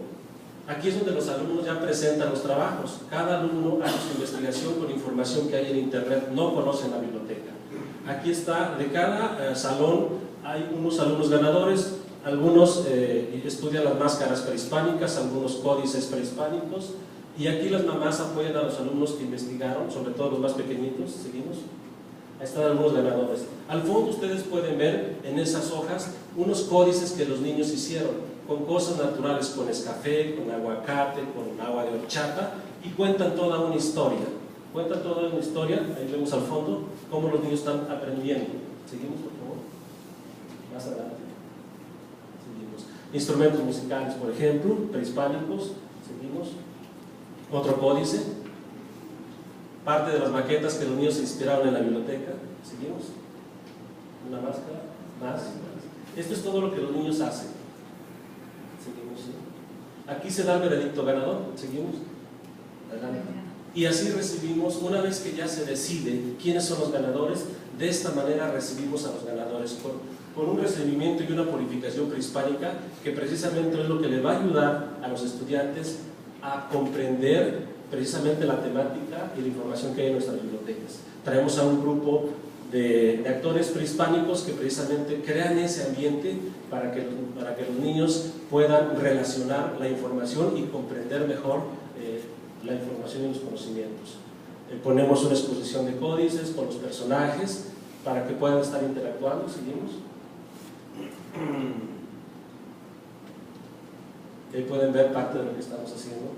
Aquí es donde los alumnos ya presentan los trabajos. Cada alumno hace su investigación con información que hay en internet, no conocen la biblioteca. Aquí está, de cada salón hay unos alumnos ganadores. Algunos estudian las máscaras prehispánicas, algunos códices prehispánicos, y aquí las mamás apoyan a los alumnos que investigaron, sobre todo los más pequeñitos. Seguimos. Ahí están algunos ganadores. Al fondo ustedes pueden ver en esas hojas unos códices que los niños hicieron, con cosas naturales, con escafé, con aguacate, con agua de horchata, y cuentan toda una historia. Ahí vemos al fondo cómo los niños están aprendiendo. Seguimos, por favor. Más adelante. Instrumentos musicales, por ejemplo, prehispánicos. Seguimos. Otro códice. Parte de las maquetas que los niños se inspiraron en la biblioteca. Seguimos. Una máscara. Más. Esto es todo lo que los niños hacen. Seguimos. Aquí se da el veredicto ganador. Seguimos. Adelante. Y así recibimos, una vez que ya se decide quiénes son los ganadores, de esta manera recibimos a los ganadores con un recibimiento y una purificación prehispánica, que precisamente es lo que le va a ayudar a los estudiantes a comprender precisamente la temática y la información que hay en nuestras bibliotecas. Traemos a un grupo de actores prehispánicos que precisamente crean ese ambiente para que los niños puedan relacionar la información y comprender mejor la información y los conocimientos. Ponemos una exposición de códices con los personajes para que puedan estar interactuando. Seguimos. Ahí pueden ver parte de lo que estamos haciendo.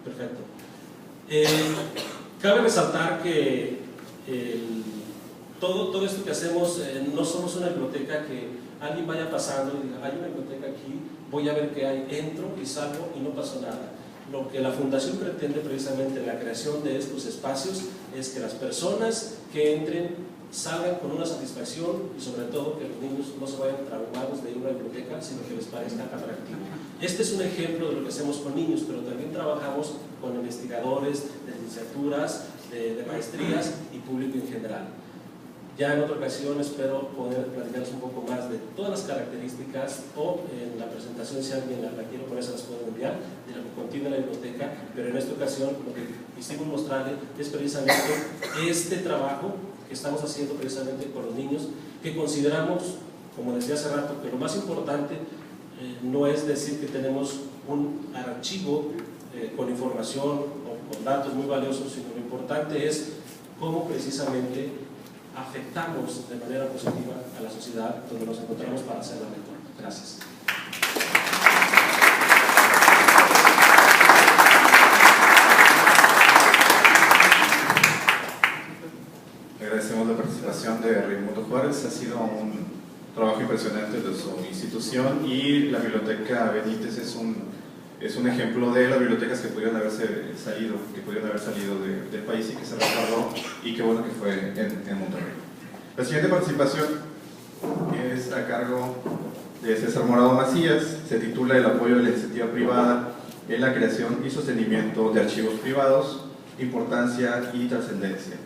Perfecto. Cabe resaltar que todo esto que hacemos, no somos una biblioteca que alguien vaya pasando y diga, hay una biblioteca aquí, voy a ver qué hay, entro y salgo y no pasó nada. Lo que la Fundación pretende precisamente en la creación de estos espacios es que las personas que entren salgan con una satisfacción, y sobre todo que los niños no se vayan traumados de ir a una biblioteca, sino que les parezca atractivo. Este es un ejemplo de lo que hacemos con niños, pero también trabajamos con investigadores de licenciaturas, de maestrías y público en general. Ya en otra ocasión espero poder platicarles un poco más de todas las características, o en la presentación, si alguien la quiere poner, se las pueden enviar, de lo que contiene la biblioteca, pero en esta ocasión lo que quisimos mostrarles es precisamente este trabajo que estamos haciendo precisamente con los niños, que consideramos, como decía hace rato, que lo más importante no es decir que tenemos un archivo con información o con datos muy valiosos, sino lo importante es cómo precisamente afectamos de manera positiva a la sociedad donde nos encontramos para hacerla mejor. Gracias. Agradecemos la participación de Raimundo Juárez. Ha sido un trabajo impresionante de su institución, y la Biblioteca Benítez es un ejemplo de las bibliotecas que pudieron haber salido del país y que se resguardó, y qué bueno que fue en Monterrey. La siguiente participación es a cargo de César Morado Macías. Se titula El apoyo de la iniciativa privada en la creación y sostenimiento de archivos privados, importancia y trascendencia.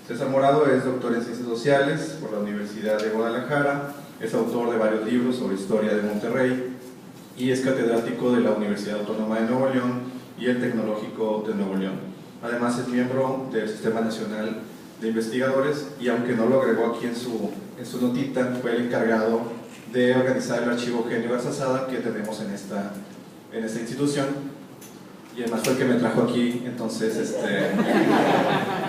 César Morado es doctor en Ciencias Sociales por la Universidad de Guadalajara, es autor de varios libros sobre historia de Monterrey y es catedrático de la Universidad Autónoma de Nuevo León y el Tecnológico de Nuevo León. Además es miembro del Sistema Nacional de Investigadores, y aunque no lo agregó aquí en su notita, fue el encargado de organizar el archivo Eugenio Garza Sada que tenemos en esta institución. Y además fue el que me trajo aquí. Entonces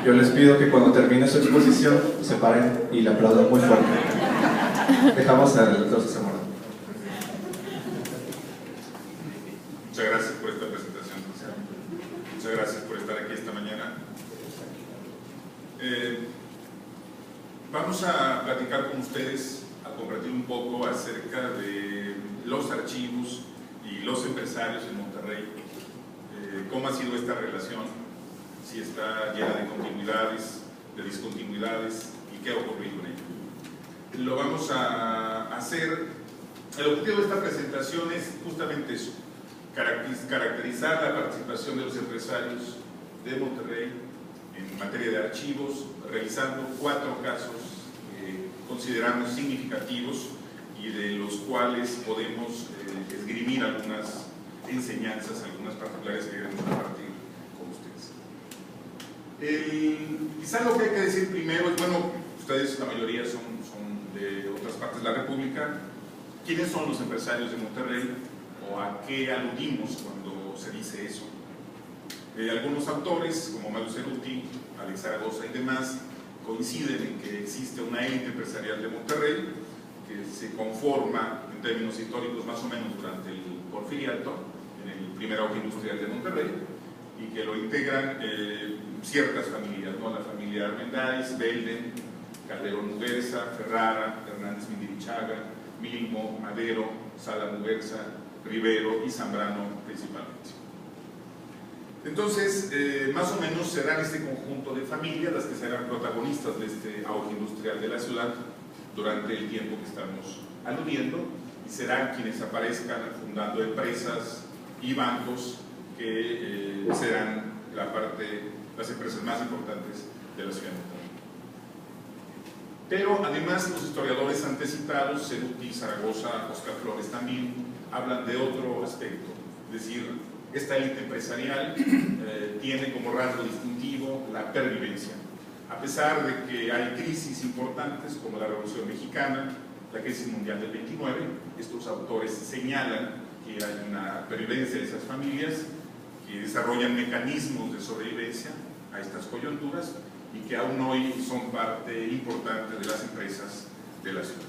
yo les pido que cuando termine su exposición se paren y le aplaudan muy fuerte. Dejamos al doctor César Morado. Muchas gracias por esta presentación. Muchas gracias por estar aquí esta mañana. Vamos a platicar con ustedes, a compartir un poco acerca de los archivos y los empresarios en Monterrey. Cómo ha sido esta relación, si está llena de continuidades, de discontinuidades, y qué ha ocurrido en ello. Lo vamos a hacer. El objetivo de esta presentación es justamente eso: caracterizar la participación de los empresarios de Monterrey en materia de archivos, revisando 4 casos que consideramos significativos y de los cuales podemos esgrimir algunas enseñanzas, algunas particulares que queremos compartir con ustedes. Quizá lo que hay que decir primero es, bueno, ustedes la mayoría son de otras partes de la República. ¿Quiénes son los empresarios de Monterrey? ¿O a qué aludimos cuando se dice eso? Algunos autores, como Mario Ceruti, Alex Zaragoza y demás, coinciden en que existe una élite empresarial de Monterrey que se conforma en términos históricos más o menos durante el Porfiriato, en el primer auge industrial de Monterrey, y que lo integran ciertas familias, ¿no? La familia Armendáriz, Belden, Calderón Muguerza, Ferrara, Hernández Mindirichaga, Milmo, Madero, Sala Muguerza, Rivero y Zambrano principalmente. Entonces, más o menos serán este conjunto de familias las que serán protagonistas de este auge industrial de la ciudad durante el tiempo que estamos aludiendo, y serán quienes aparezcan fundando empresas y bancos que serán las empresas más importantes de la ciudad de Monterrey. Pero además los historiadores antecitados, Ceruti, Zaragoza, Oscar Flores también, hablan de otro aspecto, es decir, esta élite empresarial tiene como rasgo distintivo la pervivencia. A pesar de que hay crisis importantes como la Revolución Mexicana, la crisis mundial del 29, estos autores señalan que hay una pervivencia de esas familias que desarrollan mecanismos de sobrevivencia a estas coyunturas y que aún hoy son parte importante de las empresas de la ciudad.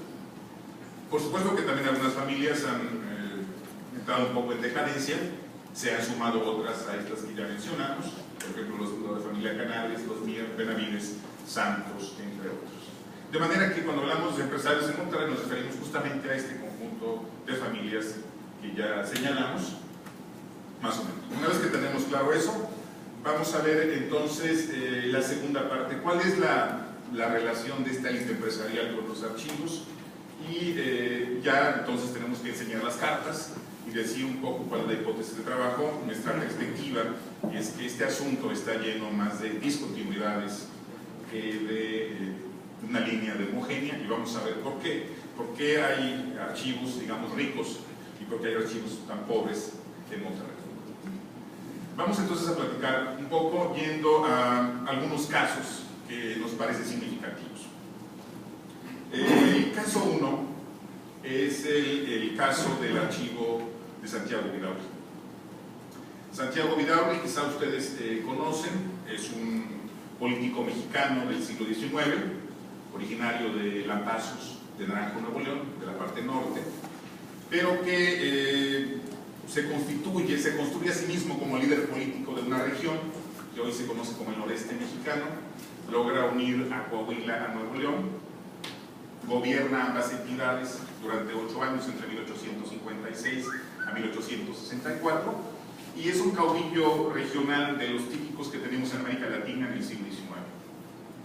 Por supuesto que también algunas familias han entrado un poco en decadencia, se han sumado otras a estas que ya mencionamos, por ejemplo los de familia Canales, los Mier, Benavides, Santos, entre otros. De manera que cuando hablamos de empresarios en Monterrey nos referimos justamente a este conjunto de familias que ya señalamos, más o menos. Una vez que tenemos claro eso, vamos a ver entonces la segunda parte. ¿Cuál es la relación de esta élite empresarial con los archivos? Y ya entonces tenemos que enseñar las cartas y decir un poco cuál es la hipótesis de trabajo. Nuestra perspectiva es que este asunto está lleno más de discontinuidades que de una línea de homogénea, y vamos a ver por qué. ¿Por qué hay archivos, digamos, ricos y por qué hay archivos tan pobres en Monterrey? Vamos entonces a platicar un poco yendo a algunos casos que nos parecen significativos. El caso 1 es el caso del archivo de Santiago Vidaurri. Santiago Vidaurri, quizá ustedes conocen, es un político mexicano del siglo XIX, originario de Lampazos, de Naranjo, Nuevo León, de la parte norte, pero que se construye a sí mismo como líder político de una región que hoy se conoce como el noreste mexicano, logra unir a Coahuila a Nuevo León, gobierna ambas entidades durante 8 años, entre 1856 a 1864, y es un caudillo regional de los típicos que tenemos en América Latina en el siglo XIX.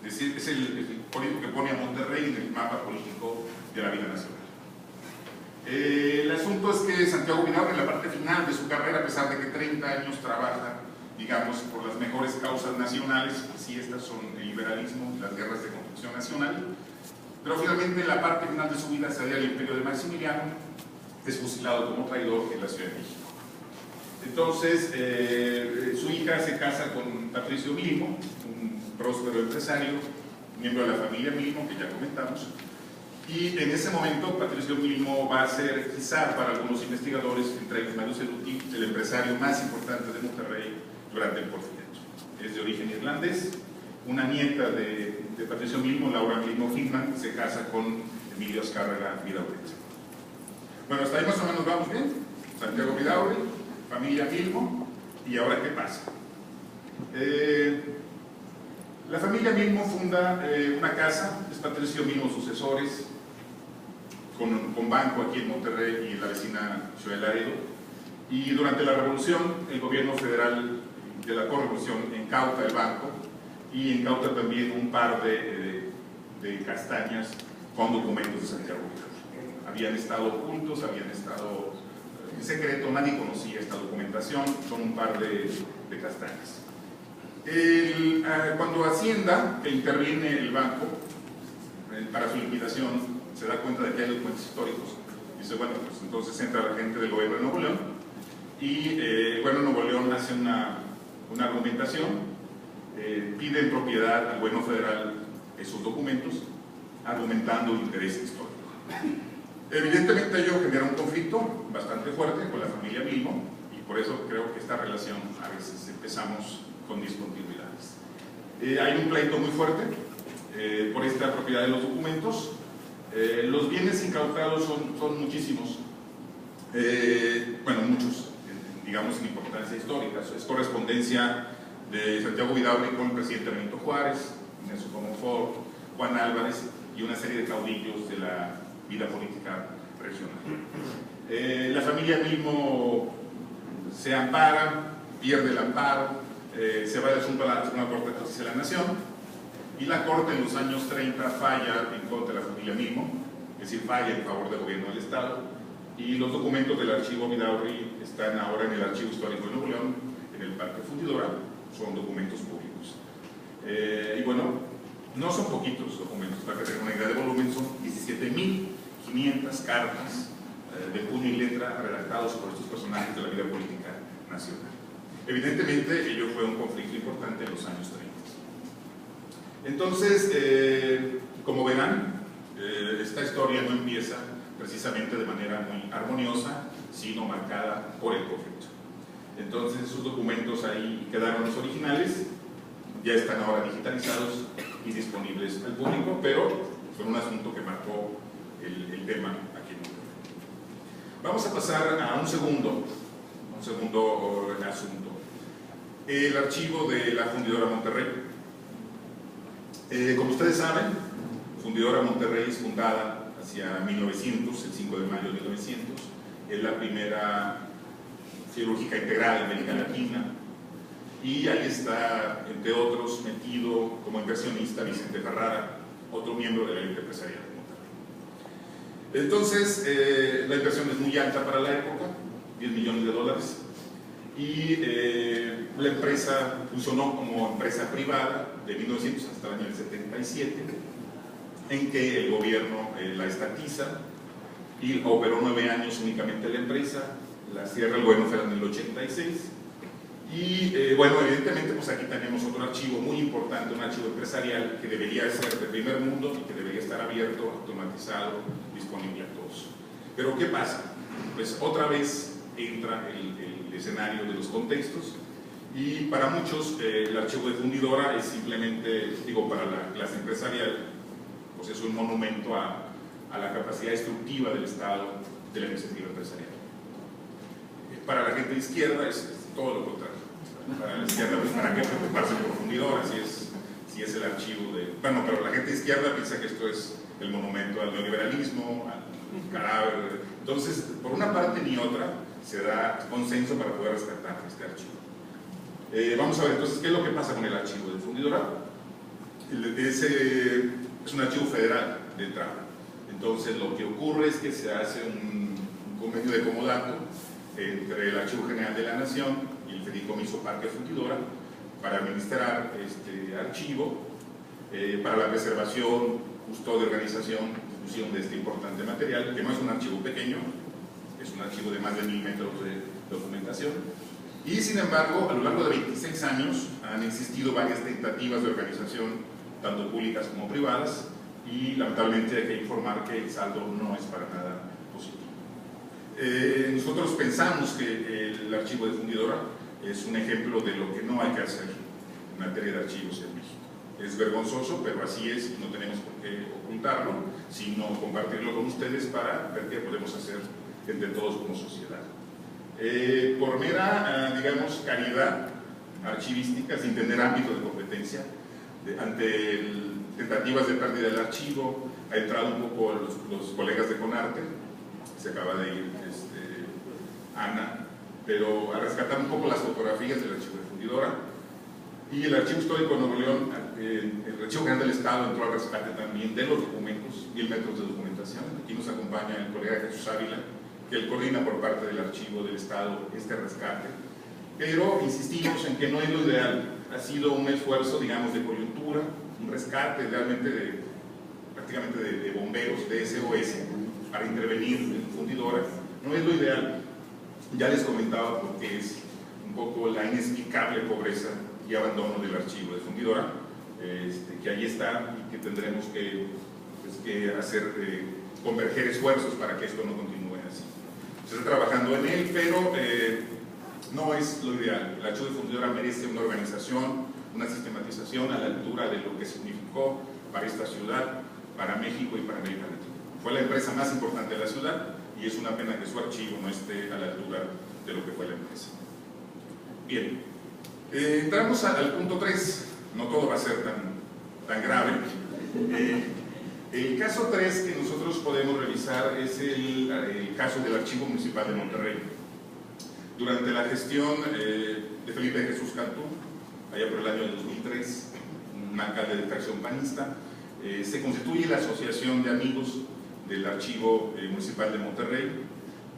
Es decir, es el político que pone a Monterrey en el mapa político de la vida nacional. El asunto es que Santiago Vidaurri, en la parte final de su carrera, a pesar de que 30 años trabaja, digamos, por las mejores causas nacionales, si estas son el liberalismo, las guerras de construcción nacional, pero finalmente en la parte final de su vida se adhiere al imperio de Maximiliano, es fusilado como traidor en la Ciudad de México. Entonces, su hija se casa con Patricio Milmo, un próspero empresario, miembro de la familia Milmo, que ya comentamos, y en ese momento Patricio Milmo va a ser, quizá para algunos investigadores, entre ellos Mario Ceruti, el empresario más importante de Monterrey durante el Porfiriato. Es de origen irlandés, una nieta de Patricio Milmo, Laura Milmo Finman, se casa con Emilio Azcárraga Vidaurri. Bueno, hasta ahí más o menos vamos bien. Santiago Vidaurri, familia Milmo, y ahora ¿qué pasa? La familia Milmo funda una casa, es Patricio Milmo Sucesores, con banco aquí en Monterrey y en la vecina Ciudad de Laredo, y durante la revolución el gobierno federal de la correvolución incauta el banco y incauta también un par de castañas con documentos de Santiago Vidaurri. Habían estado ocultos, habían estado en secreto, nadie conocía esta documentación, son un par de castañas. Cuando Hacienda, que interviene el banco para su liquidación, se da cuenta de que hay documentos históricos, dice, bueno, pues entonces entra la gente del gobierno de Nuevo León y el gobierno de Nuevo León hace una argumentación, pide en propiedad al gobierno federal esos documentos, argumentando el interés histórico. Evidentemente ello genera un conflicto bastante fuerte con la familia Milmo, y por eso creo que esta relación a veces empezamos con discontinuidades. Hay un pleito muy fuerte por esta propiedad de los documentos. Los bienes incautados son muchísimos, bueno, muchos, digamos en importancia histórica. Es correspondencia de Santiago Vidaurri con el presidente Benito Juárez, Ignacio Comonfort, Juan Álvarez y una serie de caudillos de la vida política regional. La familia Milmo se ampara, pierde el amparo, se va el asunto a la Suprema Corte de Justicia de la Nación, y la Corte en los años 30 falla en contra de la familia Milmo, es decir, falla en favor del gobierno del Estado, y los documentos del archivo Vidaurri están ahora en el Archivo Histórico de Nuevo León, en el Parque Fundidora, son documentos públicos. Y bueno, no son poquitos documentos, para que tengan una idea de volumen, son 17.500 cartas de puño y letra redactados por estos personajes de la vida política nacional. Evidentemente, ello fue un conflicto importante en los años 30. Entonces, como verán, esta historia no empieza precisamente de manera muy armoniosa, sino marcada por el conflicto. Entonces, esos documentos ahí quedaron los originales, ya están ahora digitalizados y disponibles al público, pero fue un asunto que marcó el tema aquí en Monterrey. Vamos a pasar a un segundo asunto. El archivo de la Fundidora Monterrey. Como ustedes saben, Fundidora Monterrey es fundada hacia 1900, el 5 de mayo de 1900. Es la primera cirúrgica integral en América Latina. Y ahí está, entre otros, metido como inversionista Vicente Ferrara, otro miembro de la élite empresarial de Monterrey. Entonces, la inversión es muy alta para la época, $10 millones, y la empresa funcionó como empresa privada de 1900 hasta el año 77, en que el gobierno la estatiza y operó 9 años únicamente la empresa, la cierra el gobierno federal en el 86. Y bueno, evidentemente pues aquí tenemos otro archivo muy importante, un archivo empresarial que debería ser de primer mundo y que debería estar abierto, automatizado, disponible a todos. Pero ¿qué pasa? Pues otra vez entra el escenario de los contextos Y para muchos el archivo de fundidora es simplemente, digo, para la clase empresarial, pues es un monumento a la capacidad destructiva del Estado de la iniciativa empresarial. Para la gente de izquierda es todo lo contrario. Para la izquierda, pues, ¿para qué preocuparse por fundidora si es el archivo de... Bueno, pero la gente de izquierda piensa que esto es el monumento al neoliberalismo, al cadáver. Entonces, por una parte ni otra se da consenso para poder rescatar este archivo. Vamos a ver entonces qué es lo que pasa con el archivo de fundidora. Es un archivo federal de entrada. Entonces lo que ocurre es que se hace un convenio de comodato entre el Archivo General de la Nación y el Fideicomiso Parque Fundidora para administrar este archivo, para la preservación, custodia, organización, difusión de este importante material, que no es un archivo pequeño, es un archivo de más de 1000 metros de documentación. Y sin embargo, a lo largo de 26 años han existido varias tentativas de organización, tanto públicas como privadas, y lamentablemente hay que informar que el saldo no es para nada positivo. Nosotros pensamos que el archivo de fundidora es un ejemplo de lo que no hay que hacer en materia de archivos en México. Es vergonzoso, pero así es, y no tenemos por qué ocultarlo, sino compartirlo con ustedes para ver qué podemos hacer entre todos como sociedad. Por mera, digamos, caridad archivística, sin tener ámbito de competencia, ante tentativas de pérdida del archivo, ha entrado un poco los colegas de Conarte, se acaba de ir Ana, pero a rescatar un poco las fotografías del archivo de fundidora. Y el Archivo Histórico de Nuevo León, el Archivo General del Estado entró al rescate también de los documentos, 1000 metros de documentación. Aquí nos acompaña el colega Jesús Ávila, que él coordina por parte del Archivo del Estado este rescate. Pero insistimos en que no es lo ideal, ha sido un esfuerzo, digamos, de coyuntura, un rescate realmente prácticamente de bomberos, de SOS, para intervenir en fundidora. No es lo ideal, ya les comentaba porque es un poco la inexplicable pobreza y abandono del archivo de fundidora, que ahí está y que tendremos que hacer converger esfuerzos para que esto no continúe así. Se está trabajando en él, pero no es lo ideal. El archivo de fundidora merece una organización, una sistematización a la altura de lo que significó para esta ciudad, para México y para América Latina. Fue la empresa más importante de la ciudad y es una pena que su archivo no esté a la altura de lo que fue la empresa. Bien. Entramos al punto 3, no todo va a ser tan grave. El caso 3 que nosotros podemos revisar es el caso del Archivo Municipal de Monterrey. Durante la gestión de Felipe Jesús Cantú, allá por el año 2003, un alcalde de tracción panista, se constituye la Asociación de Amigos del Archivo Municipal de Monterrey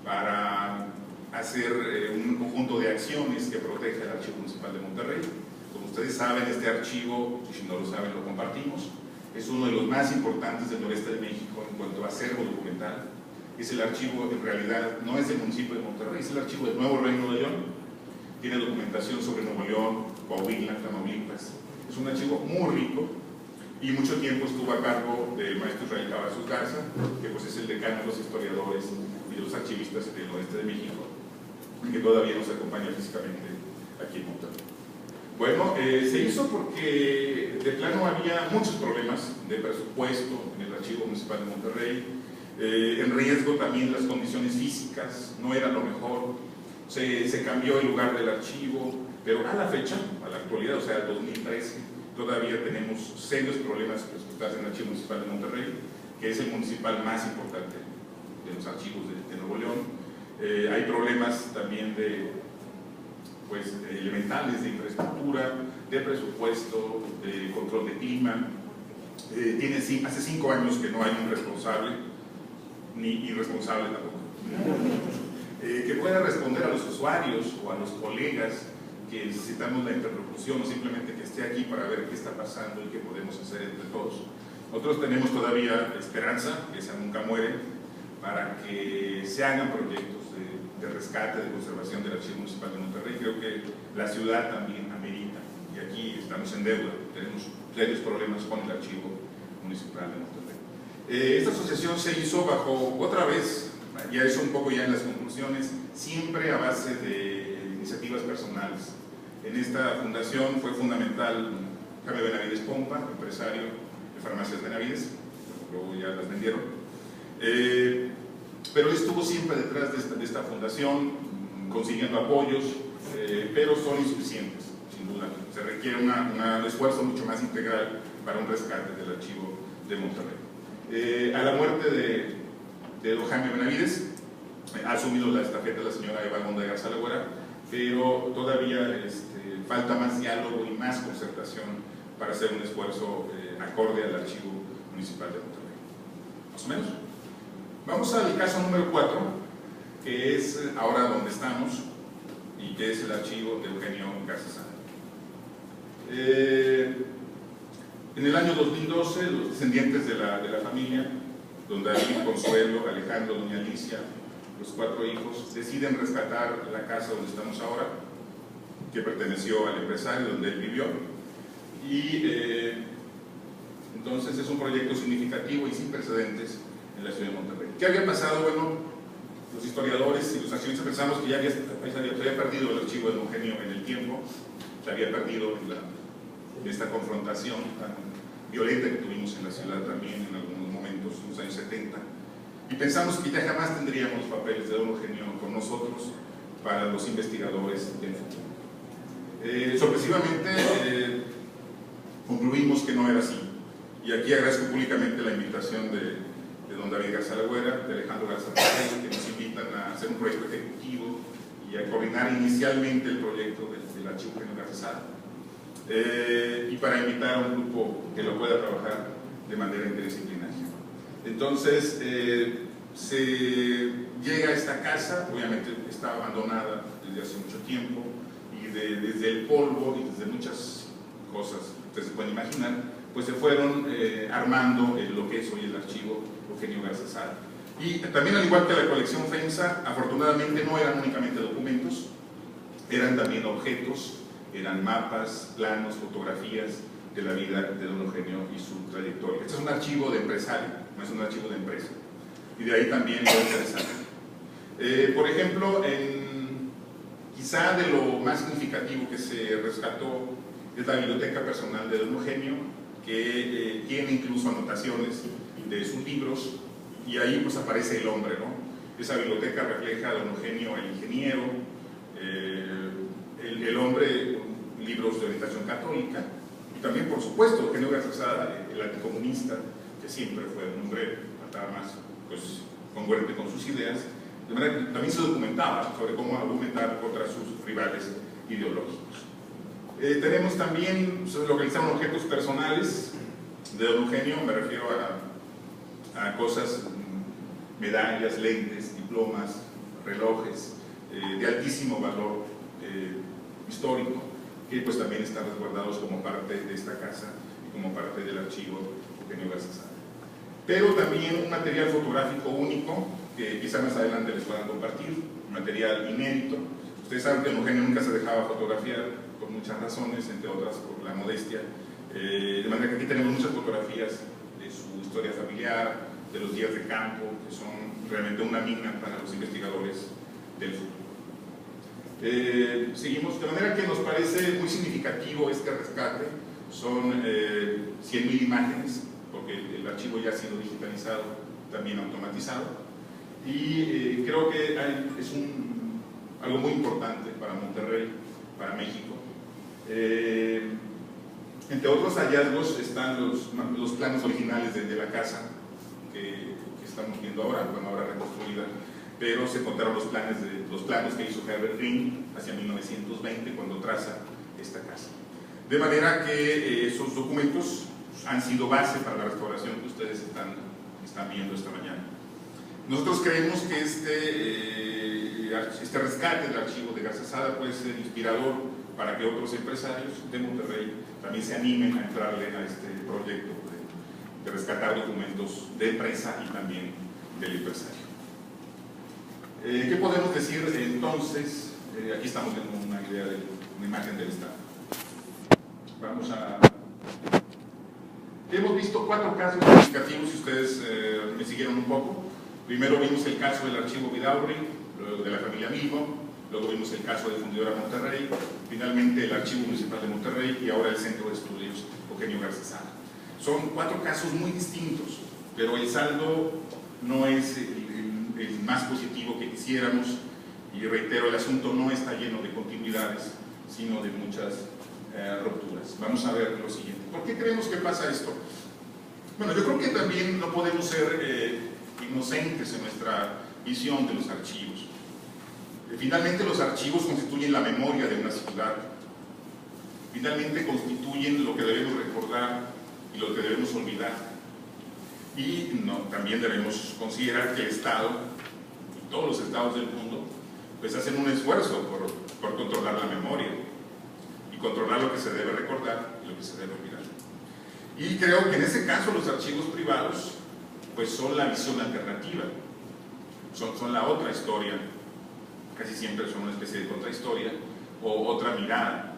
para hacer un conjunto de acciones que protege al Archivo Municipal de Monterrey. Como ustedes saben, este archivo, y si no lo saben lo compartimos, es uno de los más importantes del noreste de México en cuanto a acervo documental. Es el archivo, en realidad, no es del municipio de Monterrey, es el archivo del Nuevo Reino de León. Tiene documentación sobre Nuevo León, Coahuila, Tamaulipas. Es un archivo muy rico y mucho tiempo estuvo a cargo del maestro Israel Cavazos Garza, que pues es el decano de los historiadores y de los archivistas del oeste de México, que todavía nos acompaña físicamente aquí en Monterrey. Bueno, se hizo porque de plano había muchos problemas de presupuesto en el Archivo Municipal de Monterrey, en riesgo también las condiciones físicas, no era lo mejor, se cambió el lugar del archivo, pero a la fecha, a la actualidad, o sea, 2013, todavía tenemos serios problemas presupuestarios en el Archivo Municipal de Monterrey, que es el municipal más importante de los archivos de Nuevo León. Hay problemas también elementales de infraestructura, de presupuesto, de control de clima. Hace 5 años que no hay un responsable, ni irresponsable tampoco, que pueda responder a los usuarios o a los colegas que necesitamos la interlocución, o simplemente que esté aquí para ver qué está pasando y qué podemos hacer entre todos. Nosotros tenemos todavía esperanza, que esa nunca muere, para que se hagan proyectos de rescate, de conservación del Archivo Municipal de Monterrey. Creo que la ciudad también amerita, y aquí estamos en deuda, tenemos serios problemas con el Archivo Municipal de Monterrey. Esta asociación se hizo bajo, otra vez, ya eso un poco ya en las conclusiones, siempre a base de iniciativas personales. En esta fundación fue fundamental Jaime Benavides Pompa, empresario de Farmacias Benavides, luego ya las vendieron, pero él estuvo siempre detrás de esta fundación, consiguiendo apoyos, pero son insuficientes, sin duda. Se requiere un esfuerzo mucho más integral para un rescate del archivo de Monterrey. A la muerte de don Jaime Benavides, ha asumido la estafeta la señora Eva Gonda de Garza Lagüera, pero todavía falta más diálogo y más concertación para hacer un esfuerzo acorde al Archivo Municipal de Monterrey. ¿Más o menos? Vamos al caso número 4, que es ahora donde estamos, y que es el archivo de Eugenio Garza Sada. En el año 2012, los descendientes de la familia, don David, Consuelo, Alejandro, doña Alicia, los 4 hijos, deciden rescatar la casa donde estamos ahora, que perteneció al empresario donde él vivió, y entonces es un proyecto significativo y sin precedentes en la ciudad de Monterrey. ¿Qué había pasado? Bueno, los historiadores y los accionistas pensamos que ya se había perdido el archivo de Eugenio en el tiempo, se había perdido en esta confrontación tan violenta que tuvimos en la ciudad también en algunos momentos, en los años 70, y pensamos que ya jamás tendríamos los papeles de don Eugenio con nosotros para los investigadores del futuro. Sorpresivamente concluimos que no era así, y aquí agradezco públicamente la invitación de don David Garza Lagüera, de Alejandro Garza Lagüera, que nos invitan a hacer un proyecto ejecutivo y a coordinar inicialmente el proyecto del archivo Eugenio Garza Sada, y para invitar a un grupo que lo pueda trabajar de manera interdisciplinaria. Entonces se llega a esta casa, obviamente está abandonada desde hace mucho tiempo, y desde el polvo y desde muchas cosas que ustedes se pueden imaginar, pues se fueron armando lo que es hoy el archivo Eugenio Garza Sada. Y también, al igual que la colección FEMSA, afortunadamente no eran únicamente documentos, eran también objetos, eran mapas, planos, fotografías de la vida de don Eugenio y su trayectoria. Este es un archivo de empresario, no es un archivo de empresa, y de ahí también lo interesante. Por ejemplo, quizá de lo más significativo que se rescató es la biblioteca personal de don Eugenio, que tiene incluso anotaciones de sus libros, y ahí pues aparece el hombre, ¿no? Esa biblioteca refleja a don Eugenio el ingeniero, el hombre con libros de orientación católica, y también, por supuesto, Eugenio Garza Sada, el anticomunista, que siempre fue un hombre más pues, congruente con sus ideas, de manera que también se documentaba sobre cómo argumentar contra sus rivales ideológicos. Tenemos también, se localizaron objetos personales de don Eugenio, me refiero a cosas, medallas, lentes, diplomas, relojes, de altísimo valor histórico, que pues también están resguardados como parte de esta casa y como parte del archivo Eugenio Garza Sada. Pero también un material fotográfico único, que quizá más adelante les puedan compartir, un material inédito. Ustedes saben que Eugenio nunca se dejaba fotografiar, por muchas razones, entre otras por la modestia, de manera que aquí tenemos muchas fotografías de su historia familiar, de los días de campo, que son realmente una mina para los investigadores del futuro. Seguimos, de manera que nos parece muy significativo este rescate. Son 100.000 imágenes, porque el archivo ya ha sido digitalizado, también automatizado, y creo que es algo muy importante para Monterrey, para México. Entre otros hallazgos están los planos originales de la casa que estamos viendo ahora, bueno, ahora reconstruida, pero se encontraron los planos que hizo Herbert Ring hacia 1920 cuando traza esta casa. De manera que esos documentos han sido base para la restauración que ustedes están viendo esta mañana. Nosotros creemos que este rescate del archivo de Garza Sada puede ser inspirador para que otros empresarios de Monterrey también se animen a entrarle a este proyecto de rescatar documentos de empresa y también del empresario. ¿Qué podemos decir entonces? Aquí estamos viendo una imagen del estado. Vamos a... Hemos visto 4 casos significativos, si ustedes me siguieron un poco. Primero vimos el caso del archivo Vidaurri, luego de la familia Milmo, luego vimos el caso de Fundidora Monterrey, finalmente el Archivo Municipal de Monterrey y ahora el Centro de Estudios Eugenio Garcesana. Son 4 casos muy distintos, pero el saldo no es el más positivo que quisiéramos, y reitero, el asunto no está lleno de continuidades, sino de muchas rupturas. Vamos a ver lo siguiente. ¿Por qué creemos que pasa esto? Bueno, yo creo que también no podemos ser inocentes en nuestra visión de los archivos. Finalmente los archivos constituyen la memoria de una ciudad, finalmente constituyen lo que debemos recordar y lo que debemos olvidar. Y también debemos considerar que el Estado, y todos los estados del mundo, pues hacen un esfuerzo por controlar la memoria y controlar lo que se debe recordar y lo que se debe olvidar. Y creo que en ese caso los archivos privados pues son la visión alternativa, son la otra historia, casi siempre son una especie de contrahistoria o otra mirada.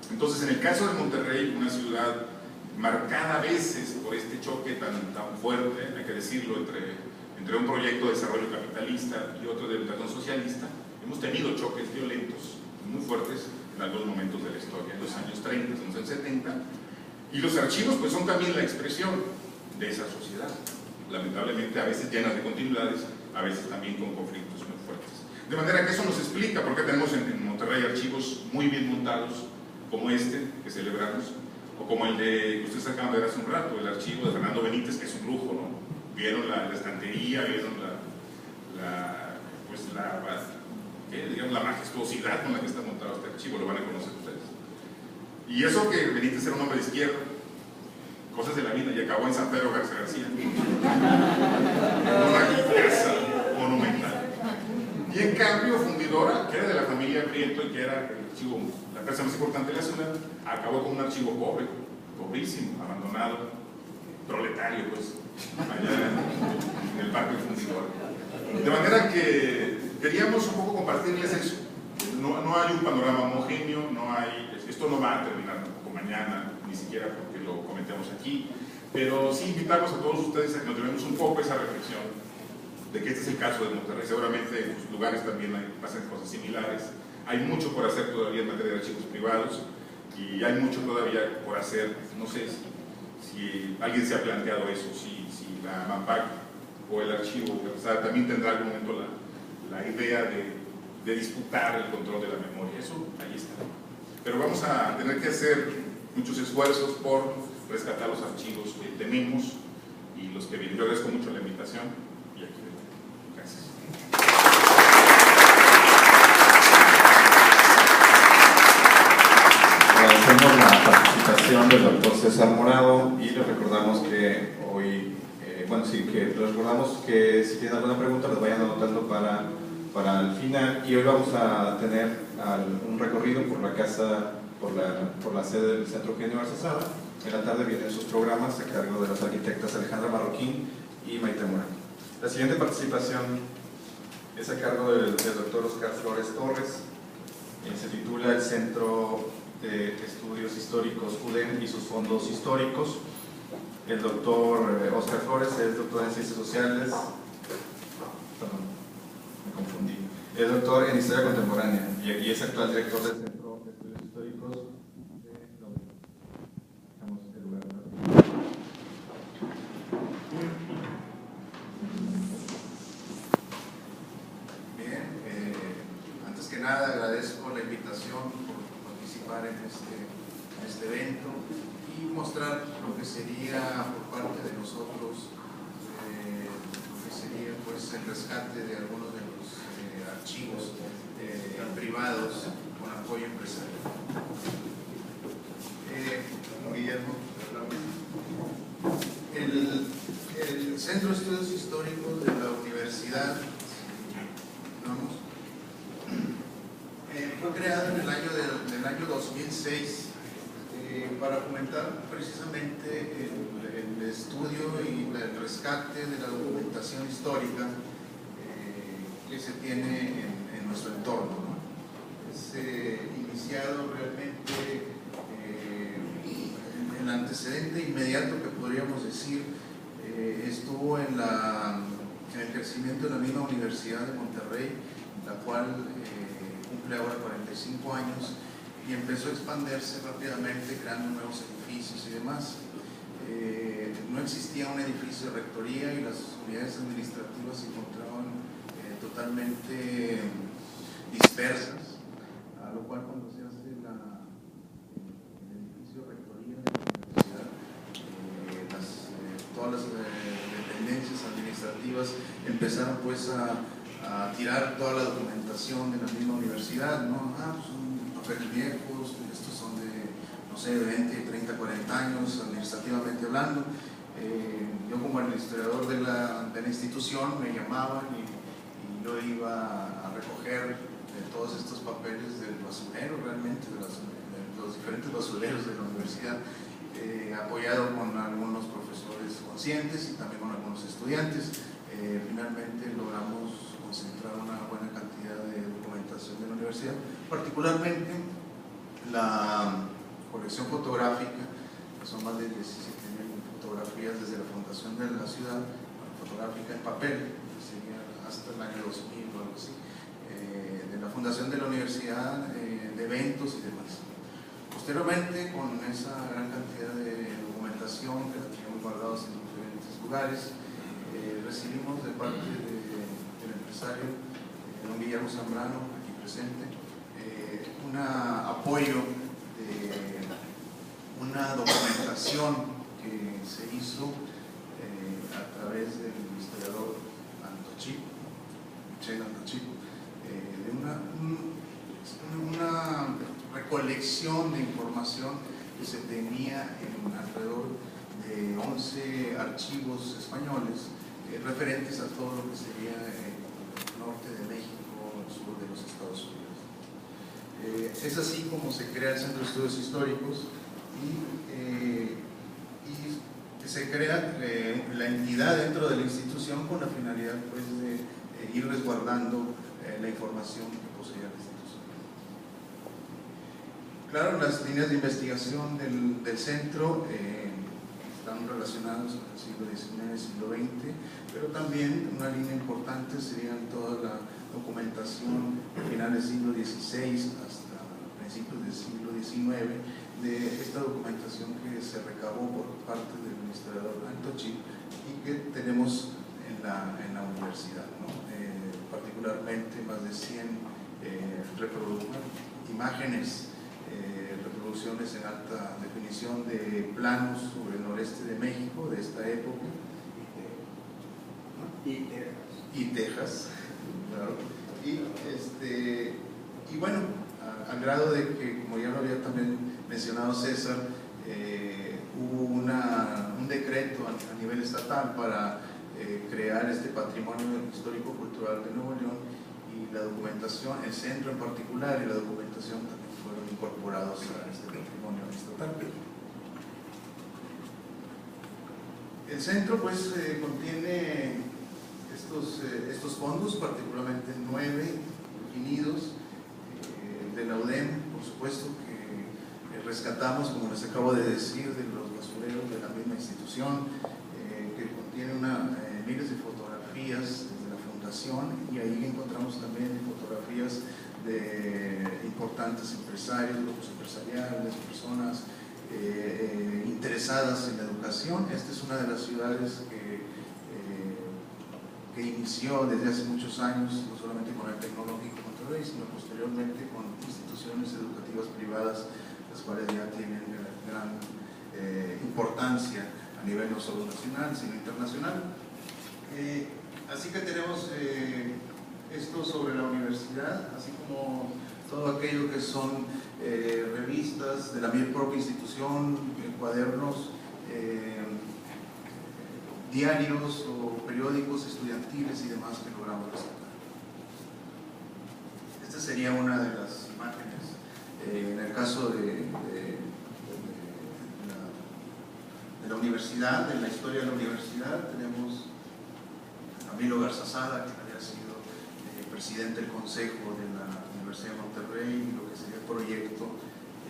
Entonces, en el caso de Monterrey, una ciudad marcada a veces por este choque tan fuerte, hay que decirlo, entre un proyecto de desarrollo capitalista y otro de orientación socialista, hemos tenido choques violentos muy fuertes en algunos momentos de la historia, en los años 30, en los años 70, y los archivos pues son también la expresión de esa sociedad, lamentablemente a veces llenas de continuidades, a veces también con conflictos muy fuertes. De manera que eso nos explica por qué tenemos en Monterrey archivos muy bien montados, como este que celebramos, o como el de que ustedes acaban de ver hace un rato, el archivo de Fernando Benítez, que es un lujo, ¿no? Vieron la estantería, vieron digamos, la majestuosidad con la que está montado este archivo, lo van a conocer ustedes. Y eso que Benítez era un hombre de izquierda, cosas de la vida, y acabó en San Pedro García, una casa monumental. Y en cambio, Fundidora, que era de la familia Prieto y que era el archivo, la casa más importante de la ciudad, acabó con un archivo pobre, pobrísimo, abandonado, proletario, pues, allá en el Parque Fundidora. De manera que queríamos un poco compartirles eso. No hay un panorama homogéneo, esto no va a terminar tampoco mañana, ni siquiera porque lo comentemos aquí, pero sí invitamos a todos ustedes a que nos llevemos un poco esa reflexión de que este es el caso de Monterrey. Seguramente en sus lugares también pasan cosas similares. Hay mucho por hacer todavía en materia de archivos privados y hay mucho todavía por hacer. No sé si alguien se ha planteado eso, si la MAPAC o el archivo también tendrá en algún momento la idea de disputar el control de la memoria. Eso ahí está. Pero vamos a tener que hacer muchos esfuerzos por rescatar los archivos que tenemos y los que vienen. Yo agradezco mucho la invitación y aquí gracias. Agradecemos la participación del doctor César Morado y les recordamos que hoy, que si tienen alguna pregunta las vayan anotando para el final, y hoy vamos a tener un recorrido por la casa, por la sede del Centro Eugenio Garcesana. En la tarde vienen sus programas a cargo de las arquitectas Alejandra Marroquín y Maite Morán. La siguiente participación es a cargo del doctor Oscar Flores Torres. Se titula El Centro de Estudios Históricos UDEM y sus fondos históricos. El doctor Oscar Flores es doctor en Ciencias Sociales. Perdón, me confundí. Es doctor en Historia Contemporánea y es actual director del Centro de Estudios Históricos de la UDEM. Dejamos el lugar. Bien, antes que nada agradezco la invitación por participar en este evento y mostrar lo que sería por parte de nosotros lo que sería pues el rescate de algunos de los archivos privados con apoyo empresarial. Guillermo, el Centro de Estudios Históricos de la Universidad fue creado en el año 2006 para fomentar precisamente el estudio y el rescate de la documentación histórica que se tiene en nuestro entorno, ¿no? Es iniciado realmente el antecedente inmediato que podríamos decir estuvo en el crecimiento de la misma Universidad de Monterrey, la cual cumple ahora 45 años, y empezó a expandirse rápidamente, creando nuevos edificios y demás. No existía un edificio de rectoría y las unidades administrativas se encontraban totalmente dispersas, a lo cual cuando se hace el edificio de rectoría de la universidad, todas las dependencias administrativas empezaron pues a tirar toda la documentación de la misma universidad, ¿no? Pues son papeles viejos, estos son de, no sé, 20, 30, 40 años administrativamente hablando. Yo como administrador de la institución me llamaban y yo iba a recoger todos estos papeles del basurero, realmente, de los diferentes basureros de la universidad, apoyado con algunos profesores conscientes y también con algunos estudiantes. Finalmente logramos concentrar una buena cantidad de documentación de la universidad, particularmente la colección fotográfica, que son más de 17.000 fotografías desde la fundación de la ciudad, fotográfica en papel, que sería hasta el año 2000 o algo así, de la fundación de la universidad, de eventos y demás. Posteriormente, con esa gran cantidad de documentación que la teníamos guardados en diferentes lugares, recibimos de parte del empresario, don Guillermo Zambrano, aquí presente, un apoyo de una documentación que se hizo a través del historiador Michel Antochip, de una recolección de información que se tenía en alrededor de 11 archivos españoles referentes a todo lo que sería el norte de México, el sur de los Estados Unidos. Es así como se crea el Centro de Estudios Históricos y se crea la entidad dentro de la institución con la finalidad pues, de ir resguardando la información que poseía la institución. Claro, las líneas de investigación del centro están relacionadas con el siglo XIX y siglo XX, pero también una línea importante sería toda la documentación de finales del siglo XVI hasta principios del siglo XIX, de esta documentación que se recabó por parte del historiador Antochip y que tenemos en la universidad, ¿no? Particularmente más de 100 imágenes, reproducciones en alta definición de planos sobre el noreste de México de esta época y Texas, claro. Y bueno, al grado de que, como ya lo había también mencionado César, hubo un decreto a nivel estatal para crear este patrimonio histórico-cultural de Nuevo León, y la documentación, el centro en particular y la documentación también fueron incorporados a este patrimonio estatal. El centro pues contiene estos fondos, particularmente 9 definidos, de la UDEM, por supuesto, que rescatamos, como les acabo de decir, de los basureros de la misma institución, que contiene miles de fotografías desde la fundación, y ahí encontramos también fotografías de importantes empresarios, grupos empresariales, personas interesadas en la educación. Esta es una de las ciudades que inició desde hace muchos años, no solamente con el Tecnológico Monterrey, sino posteriormente con instituciones educativas privadas, las cuales ya tienen gran importancia a nivel no solo nacional, sino internacional. Así que tenemos esto sobre la universidad, así como todo aquello que son revistas de la propia institución, cuadernos, diarios o periódicos estudiantiles y demás que logramos rescatar. Esta sería una de las imágenes. En el caso de la universidad, de la historia de la universidad, tenemos a Milo Garzazada, que había sido presidente del consejo de la Universidad de Monterrey, y lo que sería el proyecto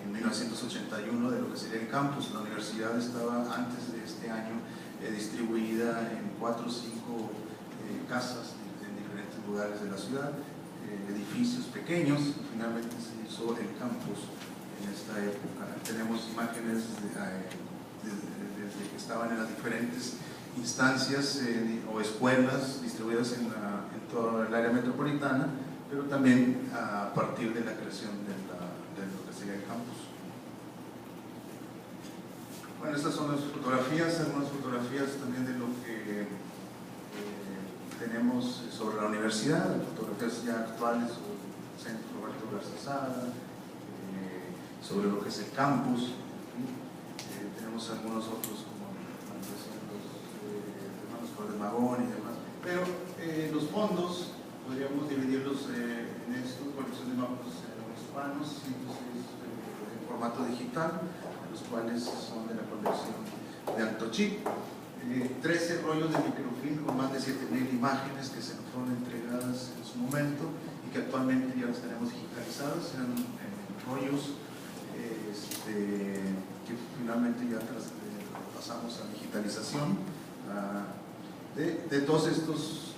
en 1981 de lo que sería el campus. La universidad estaba antes de este año distribuida en 4 o 5 casas en diferentes lugares de la ciudad, edificios pequeños. Finalmente se hizo el campus esta época. Tenemos imágenes desde que estaban en las diferentes instancias o escuelas distribuidas en toda el área metropolitana, pero también a partir de la creación de lo que sería el campus. Bueno, estas son las fotografías, algunas fotografías también de lo que tenemos sobre la universidad, fotografías ya actuales sobre el Centro Roberto Garza Sada, sobre lo que es el campus. Tenemos algunos otros como los hermanos Flores Magón y demás, pero los fondos podríamos dividirlos en estos: colección de mapas urbanos, 106 en formato digital, los cuales son de la colección de Alto Chip, 13 rollos de microfilm con más de 7,000 imágenes que se nos fueron entregadas en su momento y que actualmente ya las tenemos digitalizadas. Eran rollos que finalmente ya pasamos a digitalización de todos estos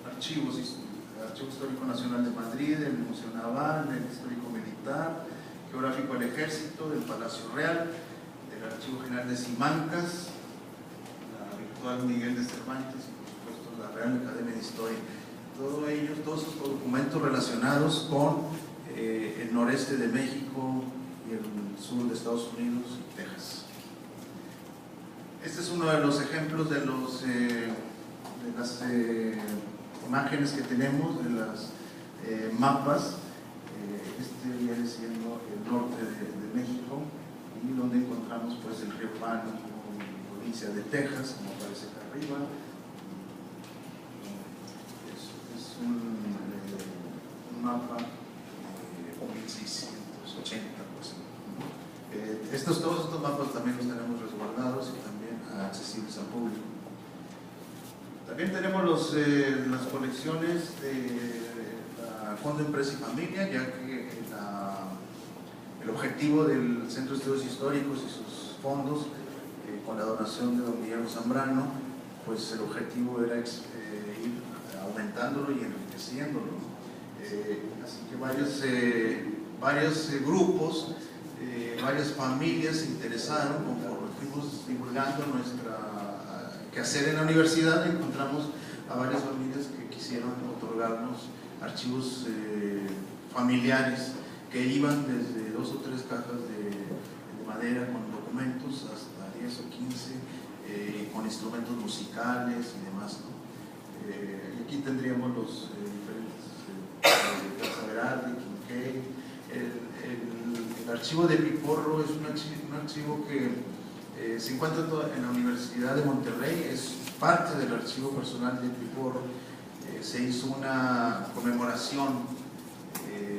archivos: el Archivo Histórico Nacional de Madrid, el Museo Naval, el Histórico Militar, Geográfico del Ejército, del Palacio Real, del Archivo General de Simancas, la virtual Miguel de Cervantes y por supuesto la Real Academia de Historia. Todos estos documentos relacionados con el noreste de México y el sur de Estados Unidos y Texas. Este es uno de los ejemplos de las imágenes que tenemos, de las mapas. Este viene siendo el norte de México, y donde encontramos pues el río Pano, provincia de Texas, como aparece acá arriba. Es un mapa de 1680, pues. Todos estos mapas también los tenemos resguardados y también accesibles al público. También tenemos las colecciones de Fondo Empresa y Familia, ya que el objetivo del Centro de Estudios Históricos y sus fondos, con la donación de don Guillermo Zambrano, pues el objetivo era ir aumentándolo y enriqueciéndolo. Así que varios grupos, varias familias se interesaron. Conforme fuimos divulgando nuestra quehacer en la universidad, encontramos a varias familias que quisieron otorgarnos archivos familiares que iban desde 2 o 3 cajas de madera con documentos hasta 10 o 15 con instrumentos musicales y demás, ¿no? Y aquí tendríamos los diferentes Casa Verardi, Quinqué. El archivo de Piporro es un archivo que se encuentra en la Universidad de Monterrey, es parte del archivo personal de Piporro. Se hizo una conmemoración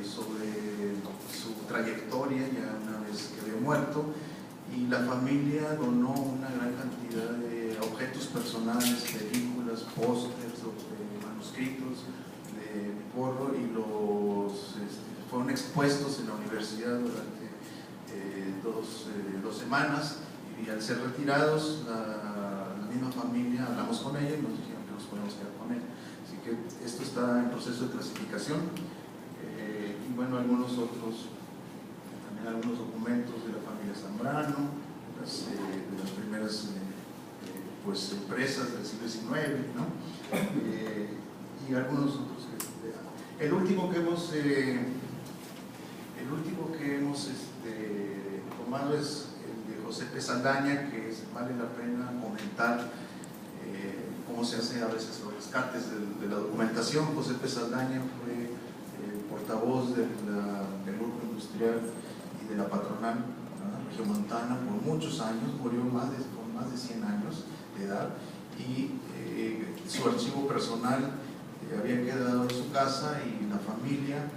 sobre su trayectoria ya una vez que había muerto, y la familia donó una gran cantidad de objetos personales, películas, pósters, manuscritos de Piporro, y fueron expuestos en la universidad durante 2 semanas, y al ser retirados la misma familia, hablamos con ella y nos dijeron que nos podemos quedar con él. Así que esto está en proceso de clasificación. Y bueno, algunos documentos de la familia Zambrano, de las primeras pues, empresas del siglo XIX, ¿no? Y algunos otros. El último que hemos tomado es el de José P. Saldaña, que vale la pena comentar cómo se hace a veces los rescates de la documentación. José P. Saldaña fue portavoz del grupo industrial y de la patronal regiomontana por muchos años, murió con más de 100 años de edad, y su archivo personal había quedado en su casa, y la familia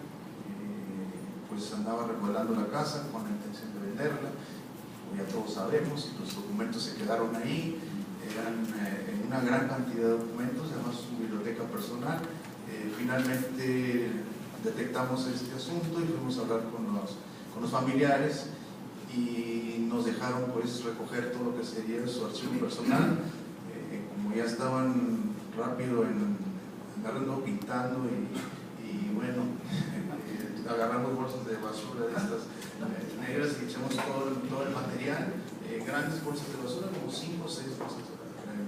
pues andaba remodelando la casa con la intención de venderla, como ya todos sabemos, y los documentos se quedaron ahí. Eran una gran cantidad de documentos, además su biblioteca personal. Finalmente detectamos este asunto y fuimos a hablar con los familiares, y nos dejaron pues recoger todo lo que sería su archivo personal. Como ya estaban rápido en andarlo pintando y bueno, agarramos bolsas de basura de tenemos todo el material, grandes bolsas de basura, como 5 o 6 bolsas